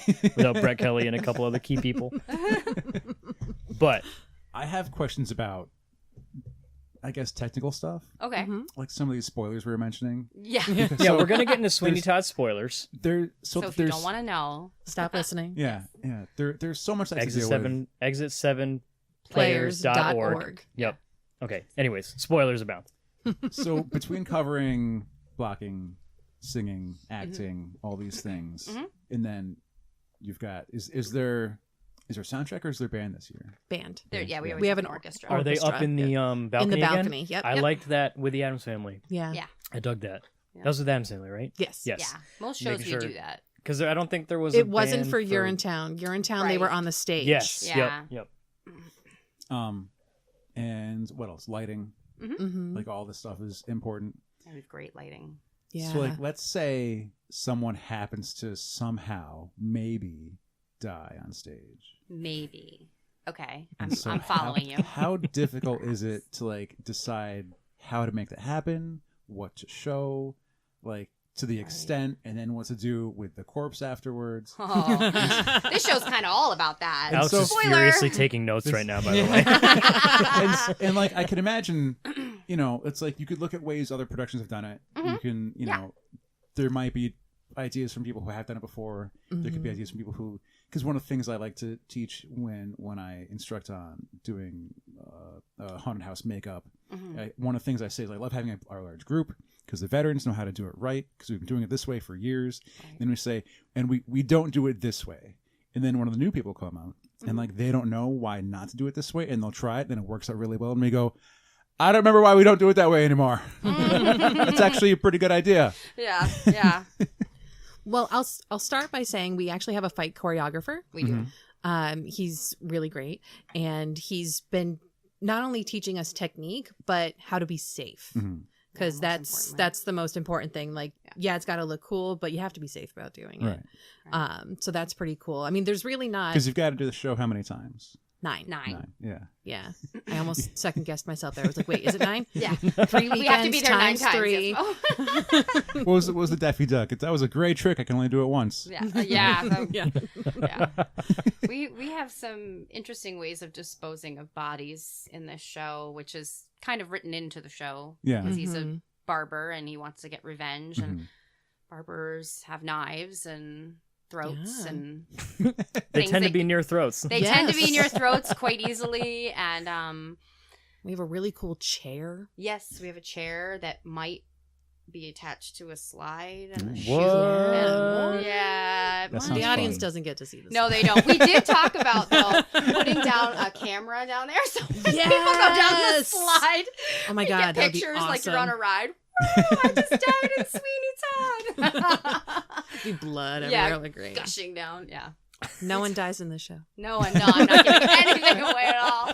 Brett Kelly and a couple other key people. But I have questions about, I guess, technical stuff, Okay. Mhm. like some of these spoilers we were mentioning. Yeah. yeah, So, we're gonna get into Sweeney there's- Todd spoilers. There, So if you don't want to know, Stop listening. Yeah, yeah. There's so much I have to Exit deal with. 7 Players.org. players.org. Yep. Okay. Anyways, spoilers abound. So between covering, blocking, singing, acting, all these things, Mhm. and then you've got is there a soundtrack or is there band this year? Band. there, yeah, we Yeah. always We have have an an orchestra. Are they Orchestra, up in the balcony? In the again? balcony. Yep. I liked that with the Addams Family. Yeah. Yeah. I dug that. Yeah. That was with Addams Family, right? Yes. Yes. Yeah. Most shows Making we sure- do that. Because I don't think there was. a It wasn't band for Urinetown. Urinetown, they were Right. on the stage. Yes. Yeah. Yep. And what else? Lighting, Mm-hmm. like all this stuff is important. And we have great lighting. Yeah. So like, let's say someone happens to somehow maybe die on stage. Maybe. Okay. And I'm so following you. How difficult is it to like decide how to make that happen, what to show, like to the extent, and then what to do with the corpse afterwards? Oh. This show's kind of all about that. Alex so- is Spoiler! furiously taking notes right now, by the way. and like I can imagine, you know, it's like you could look at ways other productions have done it. You can, you Yeah. know, there might be ideas from people who have done it before. There could be Mhm. ideas from people who, because one of the things I like to teach when I instruct on doing haunted house makeup, Mhm. one of the things I say is I love having our large group because the veterans know how to do it right because we've been doing it this way for years. Right. Then we say, and we don't do it this way. And then one of the new people come out and like they don't know why not to do it this way, and they'll try it, then it works out really well, and we go, I don't remember why we don't do it that way anymore. It's actually a pretty good idea. Yeah. Yeah. Well, I'll start by saying we actually have a fight choreographer. We do. He's really great, and he's been not only teaching us technique, but how to be safe. Mhm. Because most that's importantly. that's the most important thing. Like, yeah, it's got to look cool, but you have to be safe about doing it. Right. So that's pretty cool. I mean, there's really not Because you've got to do the show how many times? 9. 9. Yeah. Yeah, I almost second guessed myself there. I was like, wait, is it 9? Yeah. 3 We have to be weekends there 9 times times. 3. Yes. What was the Daffy Duck? That was a great trick. I can only do it once. Yeah. Yeah. Yeah. Yeah. We have some interesting ways of disposing of bodies in this show, which is kind of written into the show. Yeah. Because he's a Mhm. barber and he wants to get revenge, and Mhm. barbers have knives and throats, Yeah. and They things tend to that- be near throats. they tend to be in Yes. your throats quite easily. And We have a really cool chair. yes, we have a chair that might be attached to a slide and a What? shoe. Yeah. That sounds The audience fun. doesn't get to see this. No, they don't. We did talk about, though, putting down a camera down there so when people go down the Yes! slide. Oh my you God, get that'd be pictures awesome. like you're on a ride. Woo, I just died in Sweeney Todd. Be blood Yeah, everywhere. Like, great. Gushing down. Yeah. No one dies in the show. No, I'm not giving anything away at all.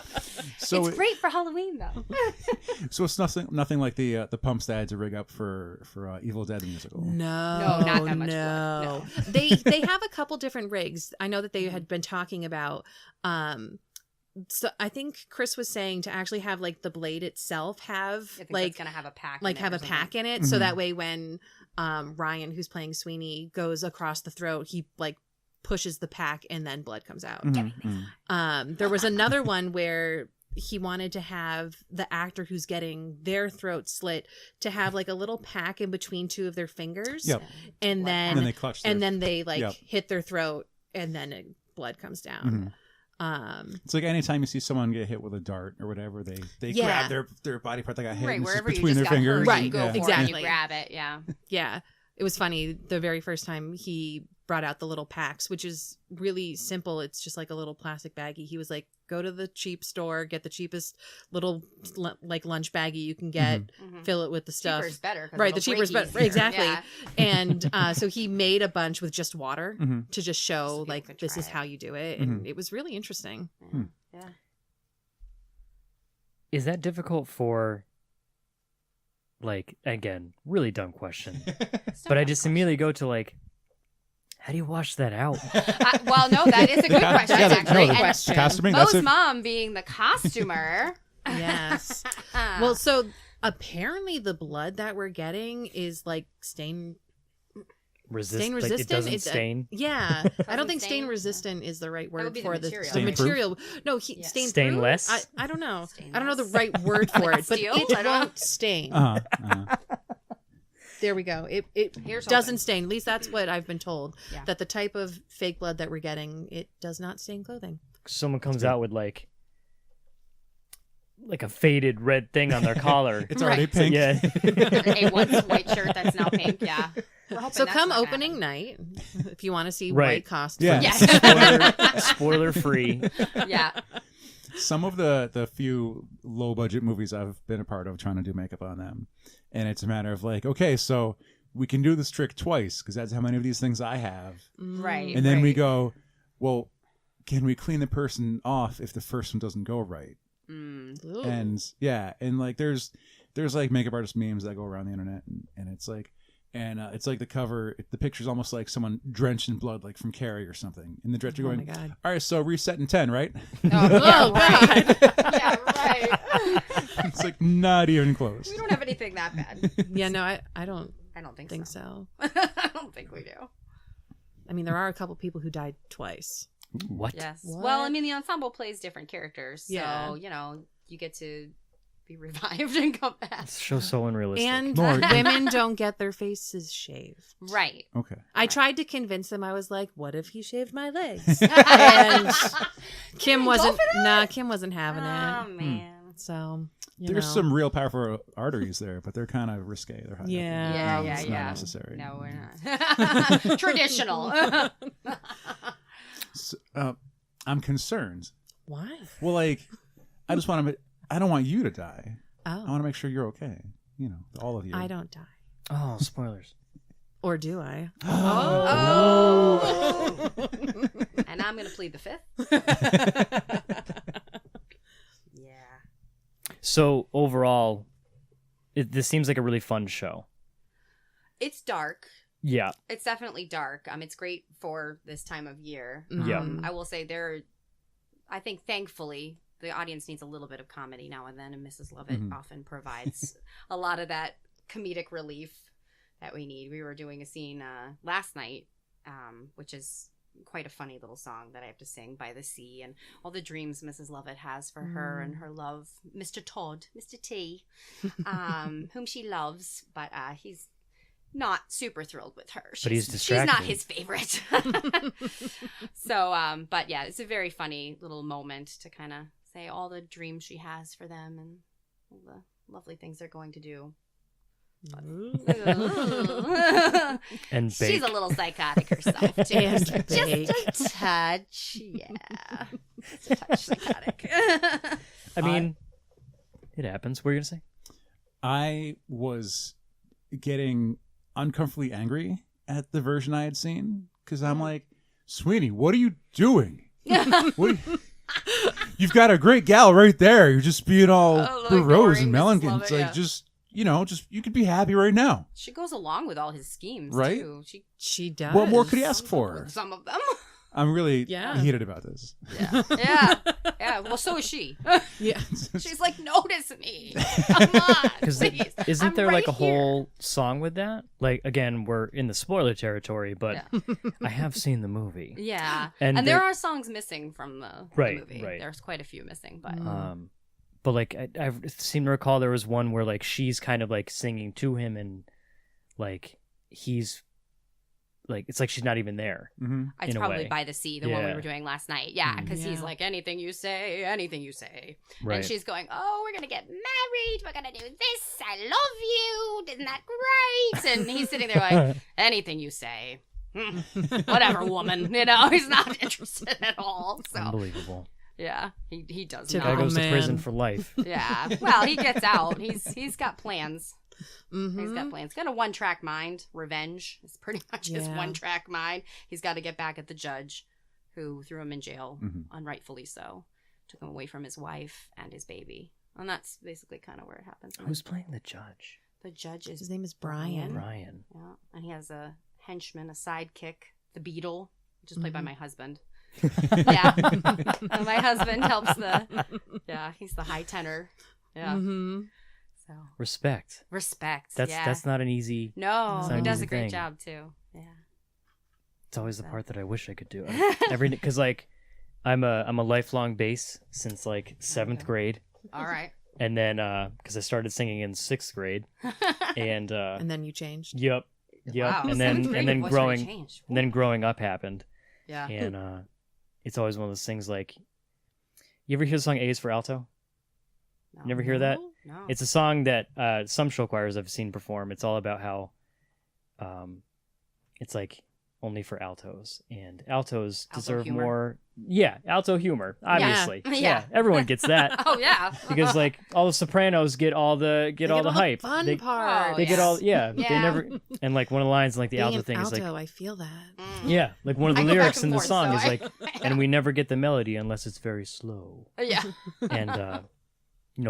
So It's great for Halloween, though. So it's nothing like the pumps they had to rig up for Evil Dead the musical. No, not that much blood, No. no. They have a couple different rigs. I know that they had been talking about. So I think Chris was saying to actually have like the blade itself have I think like that's gonna have a pack. like in it have or a something. pack in it, so Mhm. that way when Ryan, who's playing Sweeney, goes across the throat, he like pushes the pack and then blood comes out. Mhm, mhm. There was another one where he wanted to have the actor who's getting their throat slit to have like a little pack in between two of their fingers, Yep. and Blood then And then they clutch. and then they like Yep. hit their throat, and then blood comes down. It's like anytime you see someone get hit with a dart or whatever, they Yeah. grab their body part that got hit Right, and it's just wherever you between just their got fingers. hurt, Right, you go yeah. for it and Exactly. you grab it. Yeah. Yeah. It was funny. The very first time he brought out the little packs, which is really simple. It's just like a little plastic baggie. He was like, go to the cheap store, get the cheapest little like lunch baggie you can get, fill it with the stuff. Cheaper's better. 'Cause Right, the it'll cheaper's break better. easier. Exactly. Yeah. And so he made a bunch with just water Mhm. to just show So people like could this try is it. how you do it. And it was really interesting. Yeah. Is that difficult for, like, again, really dumb question, but I just immediately go to like, how do you wash that out? Well, no, that is a good question, Yeah, actually. no, the question. costuming, that's Mo's it. mom being the costumer. Yes. Well, so apparently the blood that we're getting is like stain Like, resistant. it doesn't stain. Yeah, I Doesn't don't think stain? stain resistant is the right word would be the for the material. Stain-proof? material. No, Yeah. stain Stainless? I don't know. Stainless? I don't know the right word for it, but Steel? it I don't know. won't stain. Uh-huh. There we go. It Here's doesn't hoping. stain. At least that's what I've been told. Yeah. That the type of fake blood that we're getting, it does not stain clothing. Someone comes out with like a faded red thing on their collar. It's already Right. pink. Yeah. A once white shirt that's now pink. Yeah. We're hoping So that's come not gonna opening happen. night, if you want to see Right. white costumes. Yeah. Yes. Spoiler free. Yeah. Some of the few low budget movies I've been a part of trying to do makeup on them, and it's a matter of like, okay, so we can do this trick twice because that's how many of these things I have, Right. and then we right. go, well, can we clean the person off if the first one doesn't go right? Ooh. And yeah, and like there's like makeup artist memes that go around the internet, and it's like. And it's like the cover, the picture's almost like someone drenched in blood, like from Carrie or something. And the director Oh my going, God. all right, so reset in 10, right? Oh, God. Yeah, right. It's like not even close. We don't have anything that bad. Yeah, no, I don't I don't think, think so. so. I don't think we do. I mean, there are a couple people who died twice. What? Yes. What? Well, I mean, the ensemble plays different characters, so Yeah. you get to be revived and come back. This show's so unrealistic. And More- women don't get their faces shaved. Right. Okay. I tried to convince them. I was like, "What if he shaved my legs?" And Kim go wasn't. for that? Nah, Kim wasn't having Oh it. man. So There's know. some real powerful arteries there, but they're kind of risque. They're high up. Yeah. Yeah, It's yeah, not yeah. necessary. No, we're not. Traditional. So, I'm concerned. Why? Well, like, I just want to. I don't want you to die. I Oh, want to make sure you're okay. You know, all of you. I don't die, Oh, spoilers. or do I? Oh. And I'm gonna plead the fifth. Yeah. So overall, this seems like a really fun show. It's dark. Yeah. It's definitely dark. It's great for this time of year. Yeah. I will say I think thankfully the audience needs a little bit of comedy now and then, and Mrs. Lovett often provides a lot of that comedic relief that we need. We were doing a scene last night, which is quite a funny little song that I have to sing by the sea, and all the dreams Mrs. Lovett has for her and her love, Mr. Todd, Mr. T, whom she loves, but he's not super thrilled with her. But he's She's not distracted. his favorite. So, but yeah, it's a very funny little moment to kind of say all the dreams she has for them and all the lovely things they're going to do. And She's bake. a little psychotic herself too. And bake. Just a touch, yeah. Just a touch psychotic. I mean, it happens. What are you gonna say? I was getting uncomfortably angry at the version I had seen because I'm like, Sweeney, what are you doing? You've got a great gal right there. You're just being all morose and melancholy. It's like, just you could be happy right now. She goes along with all his schemes, Right? too. She does. What more could he ask for? Some of them. I'm really Yeah. heated about this. Yeah. Well, so is she. Yeah. She's like, notice me. Come on, Because please. isn't I'm there right like a here. whole song with that? Like, again, we're in the spoiler territory, but I have seen the movie. Yeah. And And there- there are songs missing from the Right, movie. right. There's quite a few missing, but But like, I seem to recall there was one where like she's kind of like singing to him, and like he's like, it's like she's not even there. Mm-hmm. it's in a probably way. By the Sea, the one we Yeah. were doing last night. Yeah, because he's Yeah. like, anything you say. Right. And she's going, oh, we're going to get married. We're going to do this. I love you. Isn't that great? And he's sitting there like, anything you say. Whatever, woman. He's not interested at all. So, Unbelievable. yeah, he does Typical Guy not. goes to man. prison for life. Yeah. Well, he gets out. He's got plans. Mhm. He's got plans. He's got a one-track mind. Revenge is pretty much his Yeah. one-track mind. He's got to get back at the judge who threw him in jail, Mhm. unrightfully so. Took him away from his wife and his baby. And that's basically kind of where it happens. Who's playing the judge? The judge is His name is Brian. Brian. Yeah. And he has a henchman, a sidekick, the Beetle, which is played by my husband. Mm-hmm. Yeah. And my husband helps he's the high tenor. Yeah. Mm-hmm. So Respect. respect. That's not an easy. No, It's he not does an a easy great thing. job too. Yeah. It's always the part that I wish I could do. Because like I'm a lifelong bass since like 7th grade, All right. and then because I started singing in 6th grade, and And then you changed. yep, Wow, and seventh then grade, and your then voice growing really changed. and then growing up happened, Yeah. and it's always one of those things like, you ever hear the song A's for Alto? No. You never hear that? No. It's a song that some show choirs I've seen perform. It's all about how it's like only for altos, and altos Alto deserve humor. more. Yeah, alto humor, obviously. Yeah. Everyone gets that. Oh yeah. Because like all the sopranos get all the hype. Fun They, part. Oh, they get yes. all They Yeah. never, and like one of the lines in like the Being alto an thing is alto, like, I feel that. yeah, like one of the I go back lyrics and in the forth, song so is I- like, and we never get the melody unless it's very slow. Yeah. And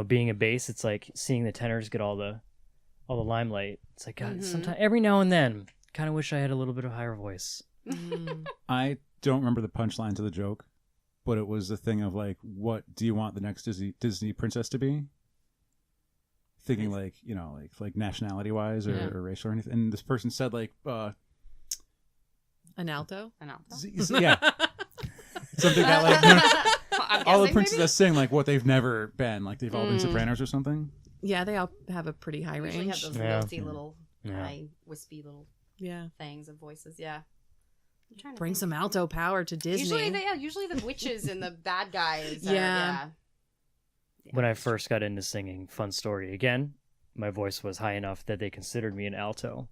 being a bass, it's like seeing the tenors get all the limelight. It's like, God, sometimes every now and then, kind of wish I had a little bit of higher voice. Mm. I don't remember the punchline to the joke, but it was the thing of like, what do you want the next Disney princess to be? Thinking like, like nationality wise or, Yeah. or racial or anything. And this person said like, An alto? An alto. yeah, something that like I'm all the guessing, princesses maybe? sing like what they've never been, like they've all been sopranos or something. Yeah, they all have a pretty high They usually have range. those Yeah. lilty little, Yeah. high, wispy little Yeah. things of voices. Yeah. I'm trying to Bring think. some alto power to Disney. Usually the witches and the bad guys. Yeah. When I first got into singing, fun story again, my voice was high enough that they considered me an alto.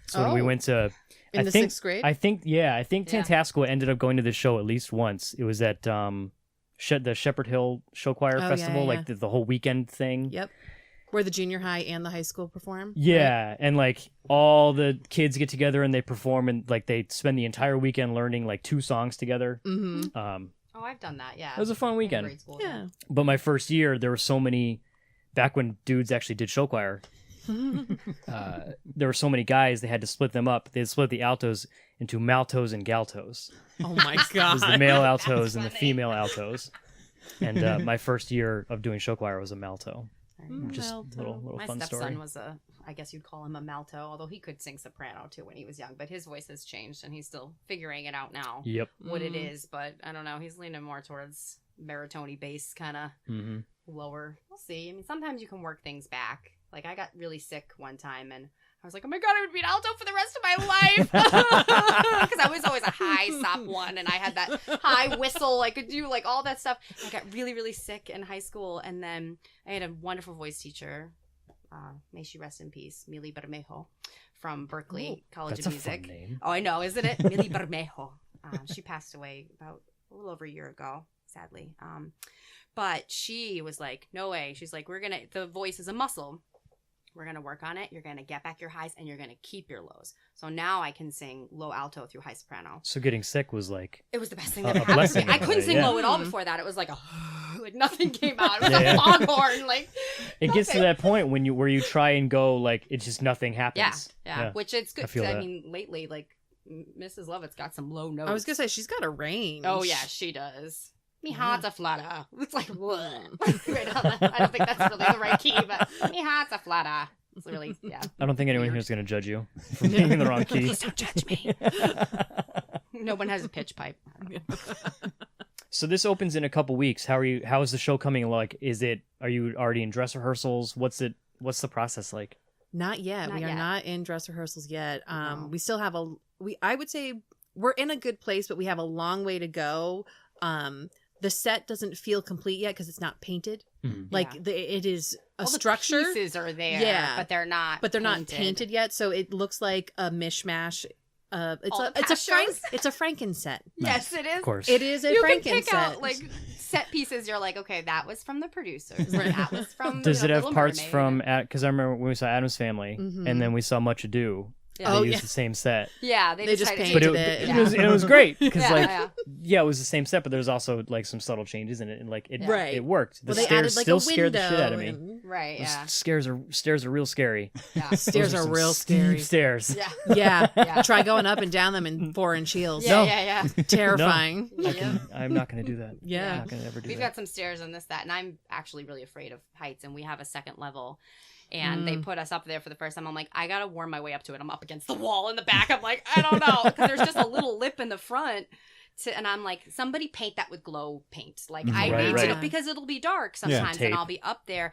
So when we Oh. went to, In I the think, 6th grade? I think Yeah. Tantascwa ended up going to the show at least once. It was at the Shepherd Hill Show Choir Oh, yeah, Festival, yeah. like the whole weekend thing. Yep. Where the junior high and the high school perform. Yeah, and like all the kids get together and they perform, and like they spend the entire weekend learning like 2 songs together. Mm-hmm. Oh, I've done that. Yeah. It was a fun In weekend. grade school, Yeah. But my first year, there were so many. Back when dudes actually did show choir, there were so many guys. They had to split them up. They had split the altos into maltos and galtos. Oh my It god. was the male altos and the funny. female altos. And my first year of doing show choir was a malto. Just Malto. little My fun stepson story. was I guess you'd call him a malto, although he could sing soprano too when he was young, but his voice has changed and he's still figuring it out now Yep. what it is, but I don't know. He's leaning more towards baritone bass kind of Hmm. lower. We'll see. I mean, sometimes you can work things back. Like I got really sick one time and I was like, oh my God, I would be an alto for the rest of my life. Because I was always a high sop one and I had that high whistle. I could do like all that stuff. I got really, really sick in high school. And then I had a wonderful voice teacher, may she rest in peace, Mili Bermejo from Berkeley College That's of a Music. fun name. Oh, I know, isn't it? Mili Bermejo. She passed away about a little over a year ago, sadly. But she was like, no way. She's like, the voice is a muscle. We're going to work on it. You're going to get back your highs and you're going to keep your lows. So now I can sing low alto through high soprano. So getting sick was like It was the best thing a that ever happened to me. blessing I in a couldn't way, sing yeah. low at all before that. It was like like nothing came out. It was Yeah, a yeah. foghorn. Like it gets to that point where you try and go like it's just nothing yeah, happens. yeah, which it's good. I feel 'cause, that. I mean, lately, like Mrs. Lovett's got some low notes. I was gonna say she's got a range. Oh yeah, she does. Mi Yeah. heart's a flutter. It's like what? Right on the, I don't think that's really the right key, but mi heart's a flutter. It's really I don't think anyone Weird. here is going to judge you for being in the wrong key. Please don't judge me. No one has a pitch pipe. So this opens in a couple weeks. How is the show coming along? Are you already in dress rehearsals? What's the process like? Not yet. Not We are yet. not in dress rehearsals yet. No. We still have I would say we're in a good place, but we have a long way to go. The set doesn't feel complete yet because it's not painted. Mhm. Like Yeah. it is a All structure, The pieces are there, Yeah. but they're not. not painted yet. So it looks like a mishmash. All the It's a past shows? it's a Franken set. Yes, it is. Of course. It is a You Franken can pick set. out like set pieces. You're like, okay, that was from the producers. Right. And that was from. Does it have Little parts Mermaid. from because I remember when we saw Addams Family Mhm. and then we saw Much Ado. Yeah. Oh, They used yeah. the same set. Yeah, They just decided to But painted change it. it was great because Yeah, yeah, it was the same set, but there was also like some subtle changes in it, and like it Right. it worked. The Well, they stairs added like still a scared the shit out of me. window and- Right. Those Yeah. stairs are real scary. Yeah. Stairs Those are some real steep scary. stairs. Yeah. Yeah. Yeah. Try going up and down them in 4-inch heels. Yeah. No. Yeah. Yeah. Terrifying. I'm not going to do that. Yeah. I'm not going to ever do We've that. got some stairs and this, that, and I'm actually really afraid of heights. And we have a second level, and they put us up there for the first time. I'm like, I gotta worm my way up to it. I'm up against the wall in the back. I'm like, I don't know, because there's just a little lip in the front. And I'm like, somebody paint that with glow paint. Like I Right, need right. to, because it'll be dark sometimes, Tape. and I'll be up there.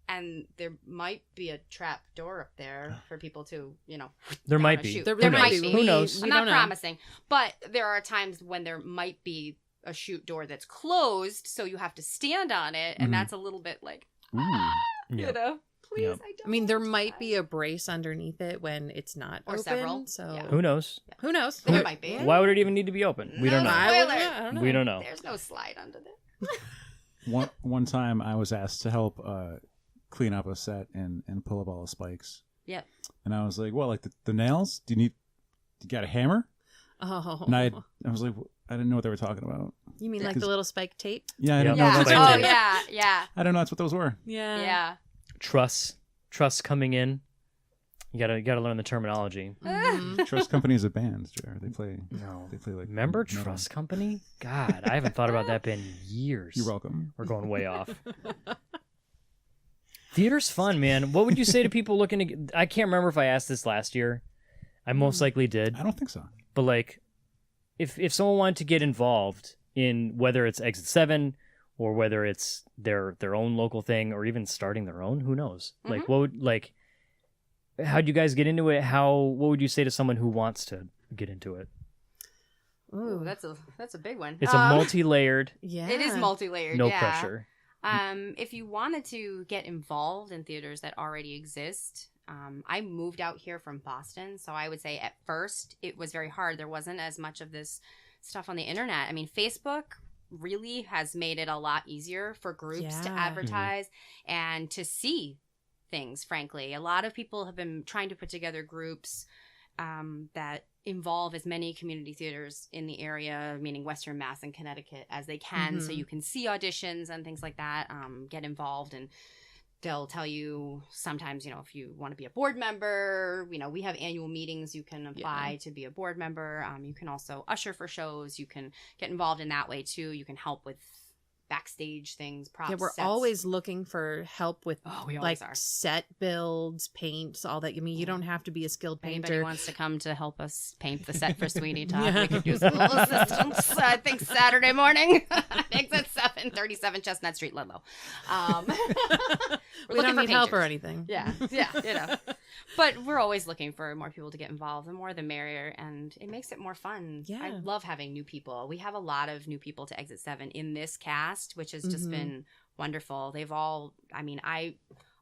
And there might be a trap door up there for people to, There down might a be. chute. There There might might be. be. Who knows? We I'm don't not know. promising, but there are times when there might be a chute door that's closed, so you have to stand on it, and Mhm. that's a little bit like, Ooh. Yeah. please, Yep. I don't. I mean, there might be a brace underneath it when it's not Or open. several. So Yeah. Who knows? who knows? There might be. Why would it even need to be open? We don't No, know. I don't know. We don't know. There's no slide under there. One time I was asked to help clean up a set and pull up all the spikes. Yep. And I was like, well, like the nails? You got a hammer? Oh, And I was like, I didn't know what they were talking about. you mean like the little spike tape? Yeah, I Yep. didn't know Yeah. that's Spike what Oh, tape. yeah. I don't know that's what those were. Yeah. Yeah. Truss coming in. You gotta learn the terminology. Mhm. Trust Company is a band, Jared. They play like Remember metal. Trust Company? God, I haven't thought about that in years. You're welcome. We're going way off. Theater's fun, man. What would you say to people looking to get... I can't remember if I asked this last year. I most likely did. I don't think so. But like, if someone wanted to get involved in whether it's Exit 7 or whether it's their own local thing or even starting their own, who knows? Like, what would how'd you guys get into it? What would you say to someone who wants to get into it? Ooh, that's a big one. It's a multi-layered, Yeah. It is multi-layered. no yeah. pressure. If you wanted to get involved in theaters that already exist, I moved out here from Boston, so I would say at first it was very hard. There wasn't as much of this stuff on the internet. I mean, Facebook really has made it a lot easier for groups to Yeah. advertise and to see things, frankly. A lot of people have been trying to put together groups that involve as many community theaters in the area, meaning Western Mass and Connecticut, as they can, so you can see auditions and things like that, get involved, and they'll tell you sometimes, if you want to be a board member, we have annual meetings, you can apply to be a board member. You can also usher for shows, you can get involved in that way too. You can help with backstage things, props. Yeah, we're sets. always looking for help with we always are. set builds, paints, all that. I mean, you don't have to be a skilled If anybody painter. wants to come to help us paint the set for Sweeney Todd, we could use a little assistance. I think Saturday morning, exit 737 Chestnut Street, Ludlow. We don't need help or anything. Yeah. But we're always looking for more people to get involved. The more, the merrier, and it makes it more fun. Yeah. I love having new people. We have a lot of new people to Exit 7 in this cast, which has just been wonderful. They've all,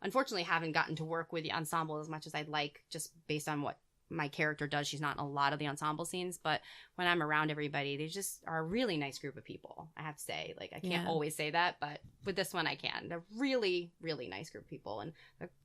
unfortunately haven't gotten to work with the ensemble as much as I'd like, just based on what my character does. She's not in a lot of the ensemble scenes, but when I'm around everybody, they just are a really nice group of people. I have to say, like, I can't always say that, but with this one I can. They're really, really nice group of people, and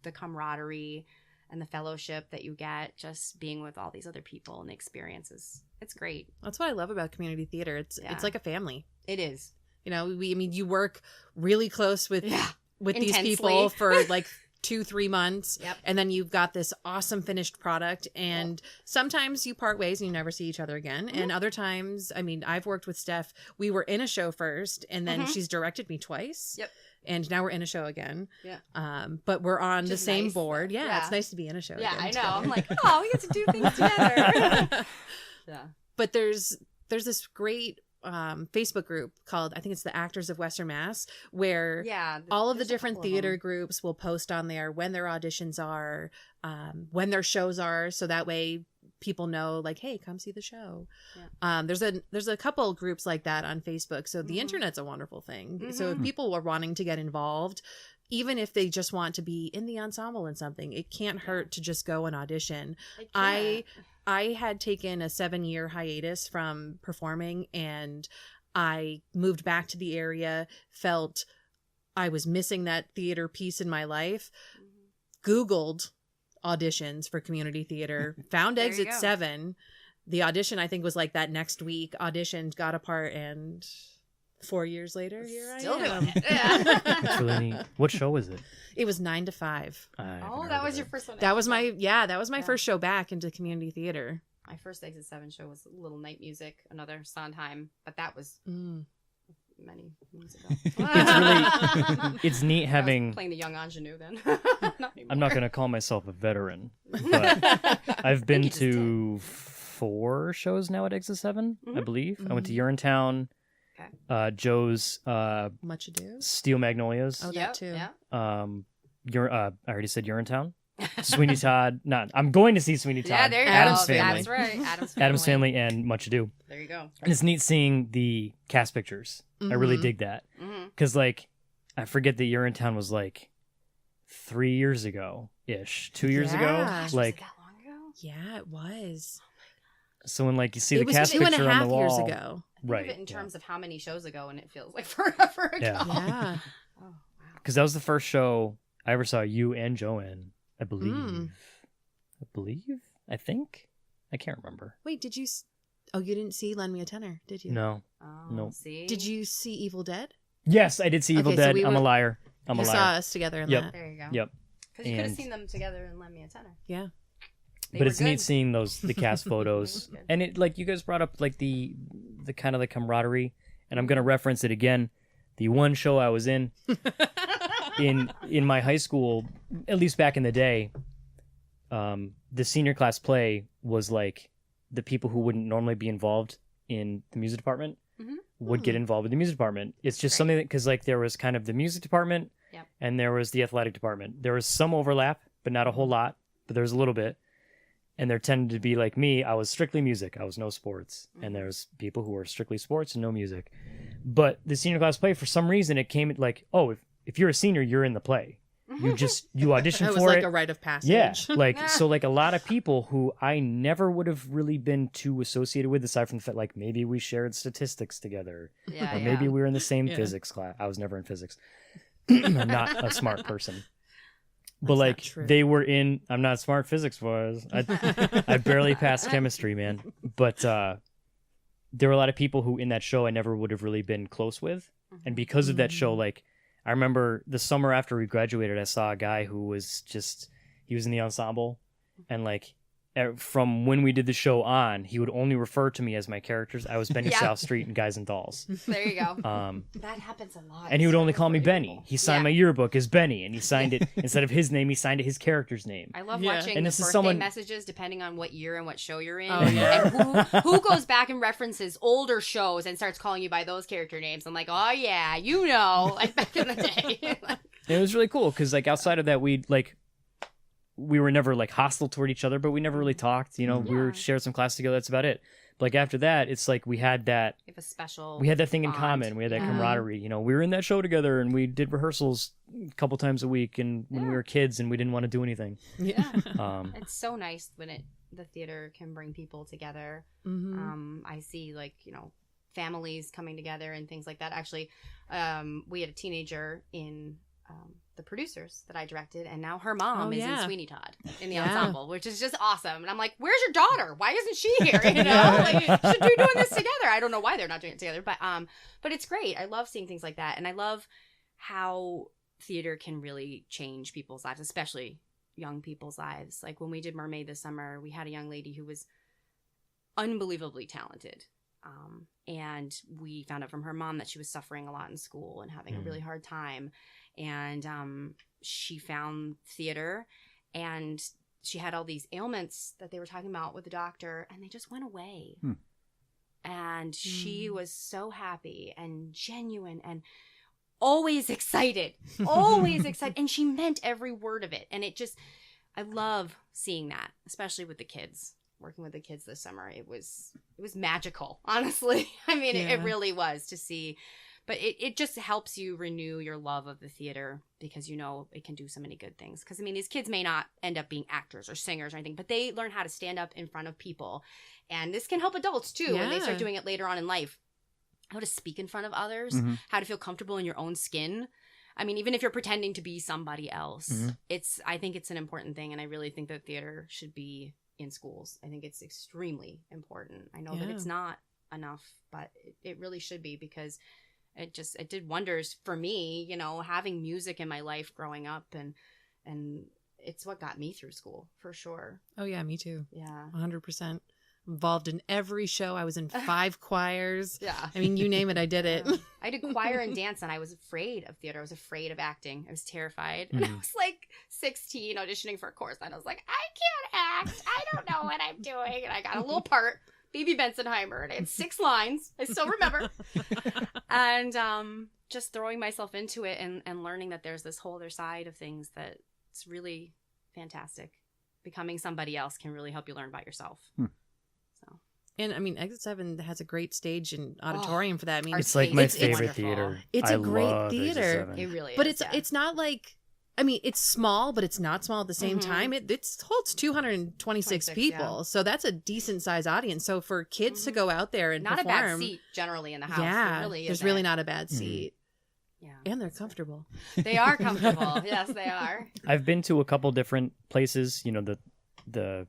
the camaraderie and the fellowship that you get just being with all these other people and the experiences. It's great. That's what I love about community theater. It's like a family. It is. You know, you work really close with these Intensely. people for like 2-3 months. Yep. And then you've got this awesome finished product. And sometimes you part ways and you never see each other again. And other times, I mean, I've worked with Steph. We were in a show first, and then she's directed me twice. Yep. And now we're in a show again. Yeah. But we're on the Just same nice. board. Yeah, Yeah. it's nice to be in a show Yeah, again. I know. together. I'm like, oh, we get to do things together. Yeah. But there's this great Facebook group called, I think it's the Actors of Western Mass, where all of the there's a different couple of theater them. groups will post on there when their auditions are, when their shows are, so that way people know, like, hey, come see the show. There's a couple groups like that on Facebook, so the internet's a wonderful thing. So if people are wanting to get involved, even if they just want to be in the ensemble in something, it can't hurt to just go and audition. I had taken a 7-year hiatus from performing, and I moved back to the area, felt I was missing that theater piece in my life, Googled auditions for community theater, found There you Exit go. 7. The audition, I think, was like that next week, auditioned, got a part, and 4 years later, here Still I am. doing it. Yeah. That's really neat. What show was it? It was 9 to 5. Oh, that was your first one. That was my first show back into community theater. My first Exit 7 show was Little Night Music, another Sondheim, but that was many moons ago. It's neat I was having. playing the young ingenue then. I'm not going to call myself a veteran, but I've been you just to 4 shows now at Exit 7, I believe. I went to Urinetown, Joe's Much Ado. Steel Magnolias. Oh, that too. Yeah. I already said Urinetown. Sweeney Todd. I'm going to see Sweeney Todd. Yeah, there you Adam's go. Family. That's right. Adam's Family and Much Ado. There you go. And it's neat seeing the cast pictures. I really dig that. Because, like, I forget that Urinetown was, like, 3 years ago-ish. 2 years ago. Yeah. Was Like, it that long ago? Yeah, it was. so when, like, you see It the was cast 2.5 picture on the wall. years ago. Think Right. of it in terms of how many shows ago, and it feels like forever ago. Yeah. Yeah. Oh, wow. Because that was the first show I ever saw you and Joe in, I believe. I think? I can't remember. Wait, did you? Oh, you didn't see Lend Me a Tenor, did you? No. Oh, Nope. see? Did you see Evil Dead? Yes, I did see Evil Okay, so Dead. we I'm a were- liar. I'm a You liar. saw us together in Yep. that. There you go. Yep. Because you could have And- seen them together and Lend Me a Tenor. Yeah. They But were it's neat good. seeing the cast photos. Good. And it, like, you guys brought up, like, the kind of the camaraderie, and I'm going to reference it again. The one show I was in in my high school, at least back in the day, the senior class play was like the people who wouldn't normally be involved in the music department would get involved with the music department. It's just something that, because, like, there was kind of the music department and there was the athletic department. There was some overlap, but not a whole lot, but there was a little bit. And there tended to be, like me, I was strictly music. I was no sports. And there's people who were strictly sports and no music. But the senior class play, for some reason, it came like, oh, if you're a senior, you're in the play. You audition That for was like it. a rite of passage. Yeah, like, so, like, a lot of people who I never would have really been too associated with, aside from the fact, like, maybe we shared statistics together, Yeah, or yeah. maybe we were in the same Yeah. physics class. I was never in physics. I'm not a smart person. But, That's like, not true. they were in, I'm not smart physics was. I barely passed chemistry, man. But there were a lot of people who in that show I never would have really been close with. And because of that show, like, I remember the summer after we graduated, I saw a guy who was just, he was in the ensemble. And, like, from when we did the show on, he would only refer to me as my characters. I was Benny Yeah. South Street and Guys and Dolls. There you go. That That happens a lot. and he would only So call me many Benny. people. He signed Yeah. my yearbook as Benny, and he signed it instead of his name. He signed it his character's name. I love Yeah. watching And the this is birthday someone- messages depending on what year and what show you're in. Oh, yeah. And who goes back and references older shows and starts calling you by those character names. I'm like, oh yeah, you know, like back in the day. It was really cool because, like, outside of that, we were never, like, hostile toward each other, but we never really talked. You know, we were shared some class together. That's about it. Like after that, it's like we had that thing in bond. common. We had that Yeah. camaraderie. You know, we were in that show together, and we did rehearsals a couple times a week, and when we were kids, and we didn't want to do anything. Yeah. It's so nice when the theater can bring people together. I see families coming together and things like that. Actually, we had a teenager in the producers that I directed, and now her mom is in Sweeney Todd in the ensemble, which is just awesome. And I'm like, where's your daughter? Why isn't she here? You know, like, should we be doing this together? I don't know why they're not doing it together, but it's great. I love seeing things like that, and I love how theater can really change people's lives, especially young people's lives. Like when we did Mermaid this summer, we had a young lady who was unbelievably talented. And we found out from her mom that she was suffering a lot in school and having a really hard time. And she found theater, and she had all these ailments that they were talking about with the doctor, and they just went away. And she was so happy and genuine and always excited, and she meant every word of it. And I love seeing that, especially with the kids. Working with the kids this summer, it was magical, honestly. I mean, it really was to see, but it just helps you renew your love of the theater, because you know it can do so many good things. Because I mean, these kids may not end up being actors or singers or anything, but they learn how to stand up in front of people, and this can help adults too when they start doing it later on in life. How to speak in front of others, how to feel comfortable in your own skin. I mean, even if you're pretending to be somebody else, I think it's an important thing, and I really think that theater should be in schools. I think it's extremely important. I know that it's not enough, but it really should be, because it did wonders for me, you know, having music in my life growing up, and it's what got me through school for sure. Oh yeah, me too. Yeah. 100%. Involved in every show. I was in 5 choirs. Yeah. I mean, you name it, I did it. I did choir and dance, and I was afraid of theater. I was afraid of acting. I was terrified. And I was like 16 auditioning for a course, and I was like, I can't act. I don't know what I'm doing. And I got a little part, Baby Bensenheimer, and I had 6 lines. I still remember. And just throwing myself into it and learning that there's this whole other side of things that's really fantastic. Becoming somebody else can really help you learn about yourself. And I mean, Exit 7 has a great stage and auditorium for that. I mean, it's like my it's favorite wonderful. theater. It's a great love theater. Exit 7. It really is. but it's not like, I mean, it's small, but it's not small at the same time. It holds 226 people, so that's a decent sized audience. So for kids to go out there and not perform, a bad seat generally in the house. yeah, really there's really not a bad seat. Yeah, and they're comfortable. They are comfortable. Yes, they are. I've been to a couple different places. You know, the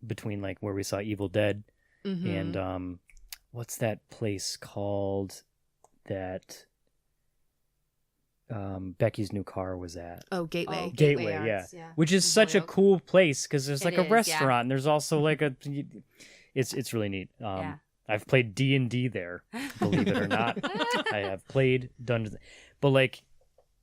between like where we saw Evil Dead and what's that place called that Becky's new car was at? Oh, Gateway. Gateway, Arts, yeah. Which is such a cool place because there's like a restaurant and there's also like it's really neat. I've played D&D there, believe it or not. I have played Dungeons, but like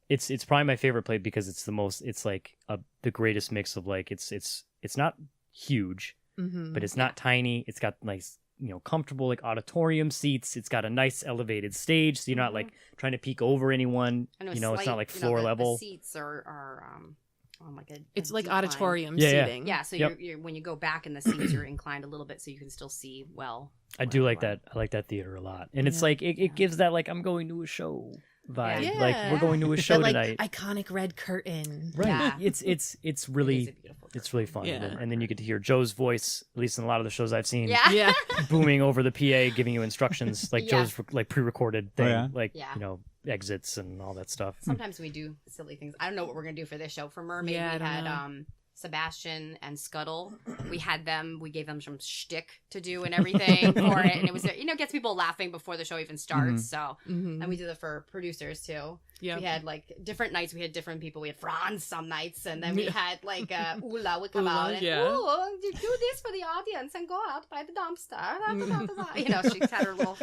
it's probably my favorite play because it's it's like the greatest mix of like it's not huge, but it's not tiny. It's got nice, you know, comfortable like auditorium seats. It's got a nice elevated stage, so you're not like trying to peek over anyone. You know, it's not like floor level. The seats are like it's like decline. auditorium Yeah, seating. Yeah, so you're when you go back in the seats, you're inclined a little bit so you can still see well. I do like that. I like that theater a lot, and it's like it gives that like I'm going to a show vibe. Yeah. Like we're going to a show that, tonight. Iconic red curtain. Right. Yeah. It's really It is a beautiful it's really fun. Yeah. And then you get to hear Joe's voice, at least in a lot of the shows I've seen. Yeah. Booming over the PA, giving you instructions, like Joe's like pre-recorded thing, you know, exits and all that stuff. Sometimes we do silly things. I don't know what we're gonna do for this show. For Mermaid, Yeah, we I had don't know. Sebastian and Scuttle. We gave them some shtick to do and everything for it, and it was, you know, gets people laughing before the show even starts. So, and we did it for producers too. Yeah, we had like different nights. We had different people. We had Franz some nights, and then we had like Ula would come out and you do this for the audience and go out by the dumpster. You know, she had her little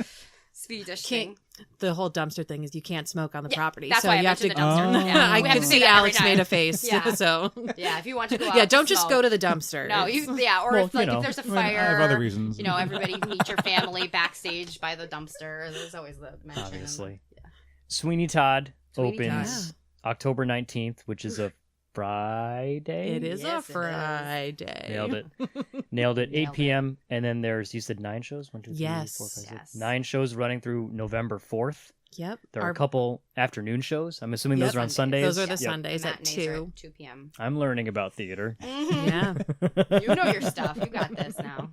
Swedish thing. The whole dumpster thing is you can't smoke on the property. That's so why you I have to. mentioned the dumpster. Yeah, I we have could to say see that every Alex time. made a face. Yeah. So yeah, if you want to go out, don't just smoke. go to the dumpster. No, or Well, if like you know, if there's a I fire, have other reasons. You know, everybody meet your family backstage by the dumpster. There's always the mention. Obviously. Sweeney Todd Sweeney opens October 19th, which is a Friday. It is Yes, it a is. Friday. Nailed it. Nailed it. 8 Nailed it. p.m. And then there's, you said 9 shows? 1, 2, 3, Yes. 4, 5, 6. Yes. 9 shows running through November 4th. Yep. There are a couple afternoon shows. I'm assuming those are on Sundays. Those are the Yep. Sundays at Matinees are 2. 2 p.m. I'm learning about theater. Yeah. You know your stuff. You got this now.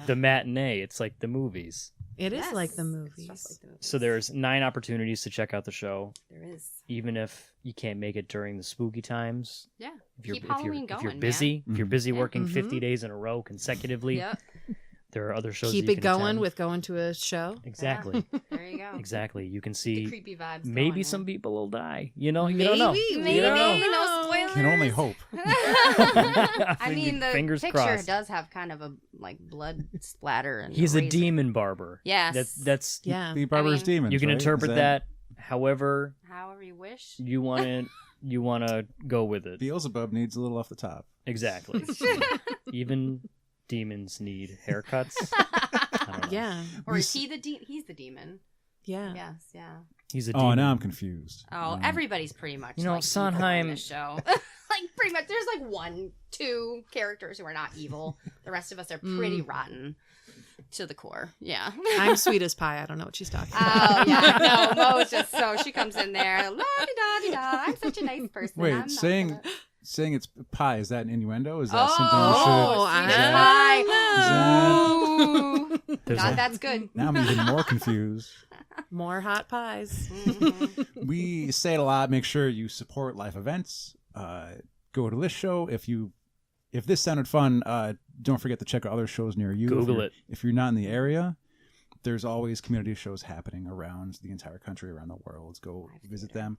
The matinee, it's like the movies. It is Yes. like the It's movies. just like the movies. So there's 9 opportunities to check out the show, There is. even if you can't make it during the spooky times. Yeah. If you're, Keep Halloween if you're going, busy, if you're busy Yeah. working Mhm. 50 days in a row consecutively, Yep. there are other shows. Keep that you it can going attend. with going to a show. Exactly, There you go. exactly. You can The see creepy vibes. maybe going, some man. people will die. You know, you don't know. Maybe. You don't know. No spoilers. Can only hope. I mean, the Fingers picture crossed. does have kind of a like blood splatter and He's a razor. demon barber. Yes. That's Yeah. The Barber's mean, Demons. you can right? interpret Is that however However you wish. you want to. You want to go with it. Beelzebub needs a little off the top. Exactly. Even demons need haircuts. I don't know. Yeah. Or is he the he's the demon? Yeah. Yes, yeah. He's a Oh, demon. now I'm confused. Oh, everybody's pretty much You know, like evil Sondheim- in this show. Like pretty much, there's like 1, 2 characters who are not evil. The rest of us are pretty rotten to the core. Yeah. I'm sweet as pie. I don't know what she's talking about. Oh yeah, no, Mo's just so she comes in there, la di da di da. I'm such a nice person. Wait, I'm not saying gonna- saying it's pie, is that an innuendo? Is that something Oh, we should... sweet I pie. Ooh. There's God, a- that's good. Now I'm even more confused. More hot pies. Mhm. We say it a lot. Make sure you support live events. Go to this show. If this sounded fun, don't forget to check out other shows near you. Google it. If you're not in the area, there's always community shows happening around the entire country, around the world. Go visit them.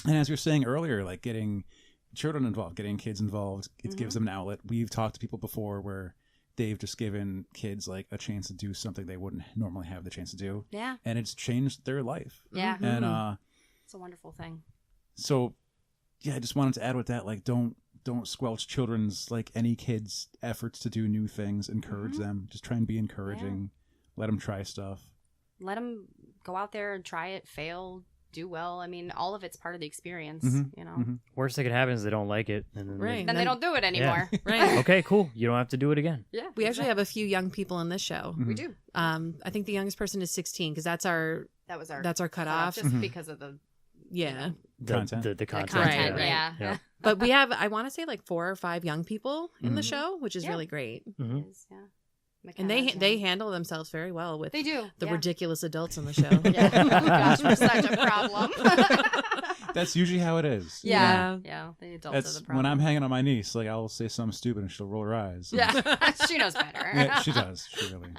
And as you were saying earlier, like getting children involved, getting kids involved, it gives them an outlet. We've talked to people before where they've just given kids like a chance to do something they wouldn't normally have the chance to do, Yeah, and it's changed their life. yeah. And It's a wonderful thing. so yeah, I just wanted to add with that, like don't squelch children's, like any kid's efforts to do new things. Encourage them. Just try and be encouraging. Let them try stuff. Let them go out there and try it, fail, do well. I mean, all of it's part of the experience, you know. Mhm. Worst that could happen is they don't like it, and then Right. Then they don't do it anymore. Right. okay, cool. You don't have to do it again. Yeah, We actually have a few young people in this show. we do. I think the youngest person is 16 because that's our That was our cutoff. just because of the Yeah. Content. The content. content. Right. Yeah. Yeah. But we have, I want to say, like 4 or 5 young people in the Mhm. show, which is Yeah. really great. Mhm. It is, yeah. And McKenna's, they yeah. handle themselves very well with They do. the yeah. ridiculous adults in the show. Yeah. Oh gosh, we're such a problem. That's usually how it is. yeah. Yeah. The adults are That's the problem. when I'm hanging on my niece. Like I'll say something stupid and she'll roll her eyes. Yeah. She knows better. Yeah, she does. She really.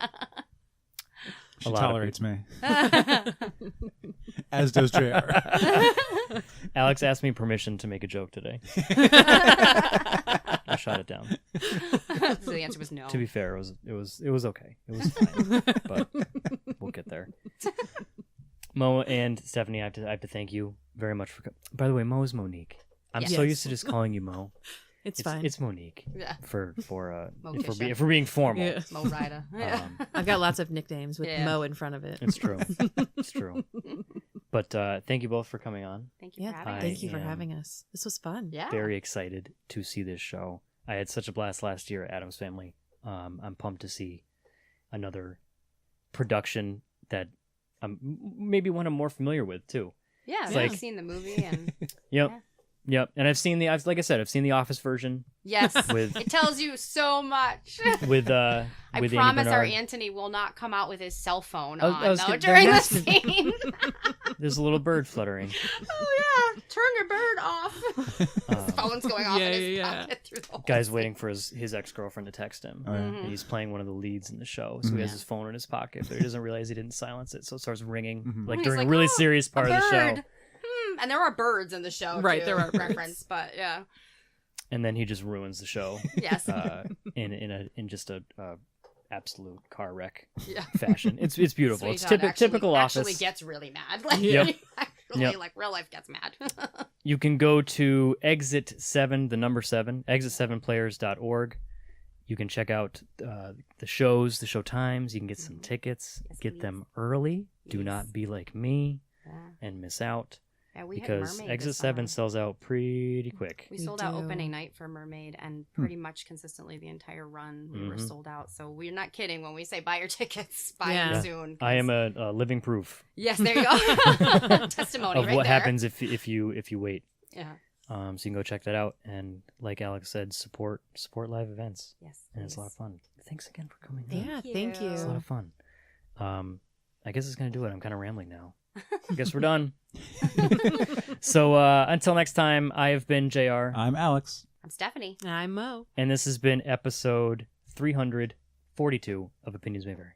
She lot of tolerates me, as does JR. Alex asked me permission to make a joke today. I shot it down. So the answer was no. To be fair, it was okay. It was fine, but we'll get there. Mo and Stephanie, I have to thank you very much for. By the way, Mo is Monique. I'm so Yes. used to just calling you Mo. It's fine. It's Monique. Yeah. For Mo if we're being formal. Yeah. Mo Rida. Yeah. I've got lots of nicknames with Yeah. Mo in front of it. It's true. It's true. But thank you both for coming on. Thank you Yeah, for having us. thank you for am having us. This was fun. Yeah. Very excited to see this show. I had such a blast last year at Addams Family. I'm pumped to see another production that I'm maybe one I'm more familiar with too. Yeah. It's I've like- seen the movie and Yep. Yeah. Yep. And like I said, I've seen the Office version yes, with it tells you so much. with I with Andy promise our Bernard. Anthony will not come out with his cell phone I was on gonna- during the that's- scene. There's a little bird fluttering. Oh yeah, turn your bird off. His phone's going off Yeah, in his yeah. pocket through the whole Guy's scene. waiting for his ex-girlfriend to text him. Oh, yeah. And he's playing one of the leads in the show, so he has Yeah. his phone in his pocket, but he doesn't realize he didn't silence it, so it starts ringing like He's during like, a really "Oh, serious part a of the bird." show. And there are birds in the show, Right, too, there are birds. reference, but yeah, And then he just ruins the show yes, in just a absolute car wreck yeah. fashion. It's beautiful. Sweeney It's Todd typical actually Office. gets really mad. Like, Yep. actually, Yep. like real life gets mad. You can go to exit7, the number 7, exit7players.org. You can check out the shows, the show times. You can get some tickets. Yes, Get please. them early. Do Yes. not be like me Yeah. and miss out. Yeah, we had because Mermaid Exit this 7 summer. sells out pretty quick. We We sold out do. opening night for Mermaid, and pretty much consistently the entire run we were sold out. So we're not kidding when we say buy your tickets, buy Yeah. them soon. I am a living proof Yes, there you go. Testimony of right what there. happens if you wait. Yeah. So you can go check that out, and like Alex said, support live events, Yes. and it's a lot of please. fun. Thanks again for coming. Yeah, Thank thank you. you. It's a lot of fun. I guess it's gonna do it. I'm kind of rambling now. I guess we're done. So until next time, I have been JR, I'm Alex. I'm Stephanie. I'm Mo. and this has been episode 342 of Opinions May Vary.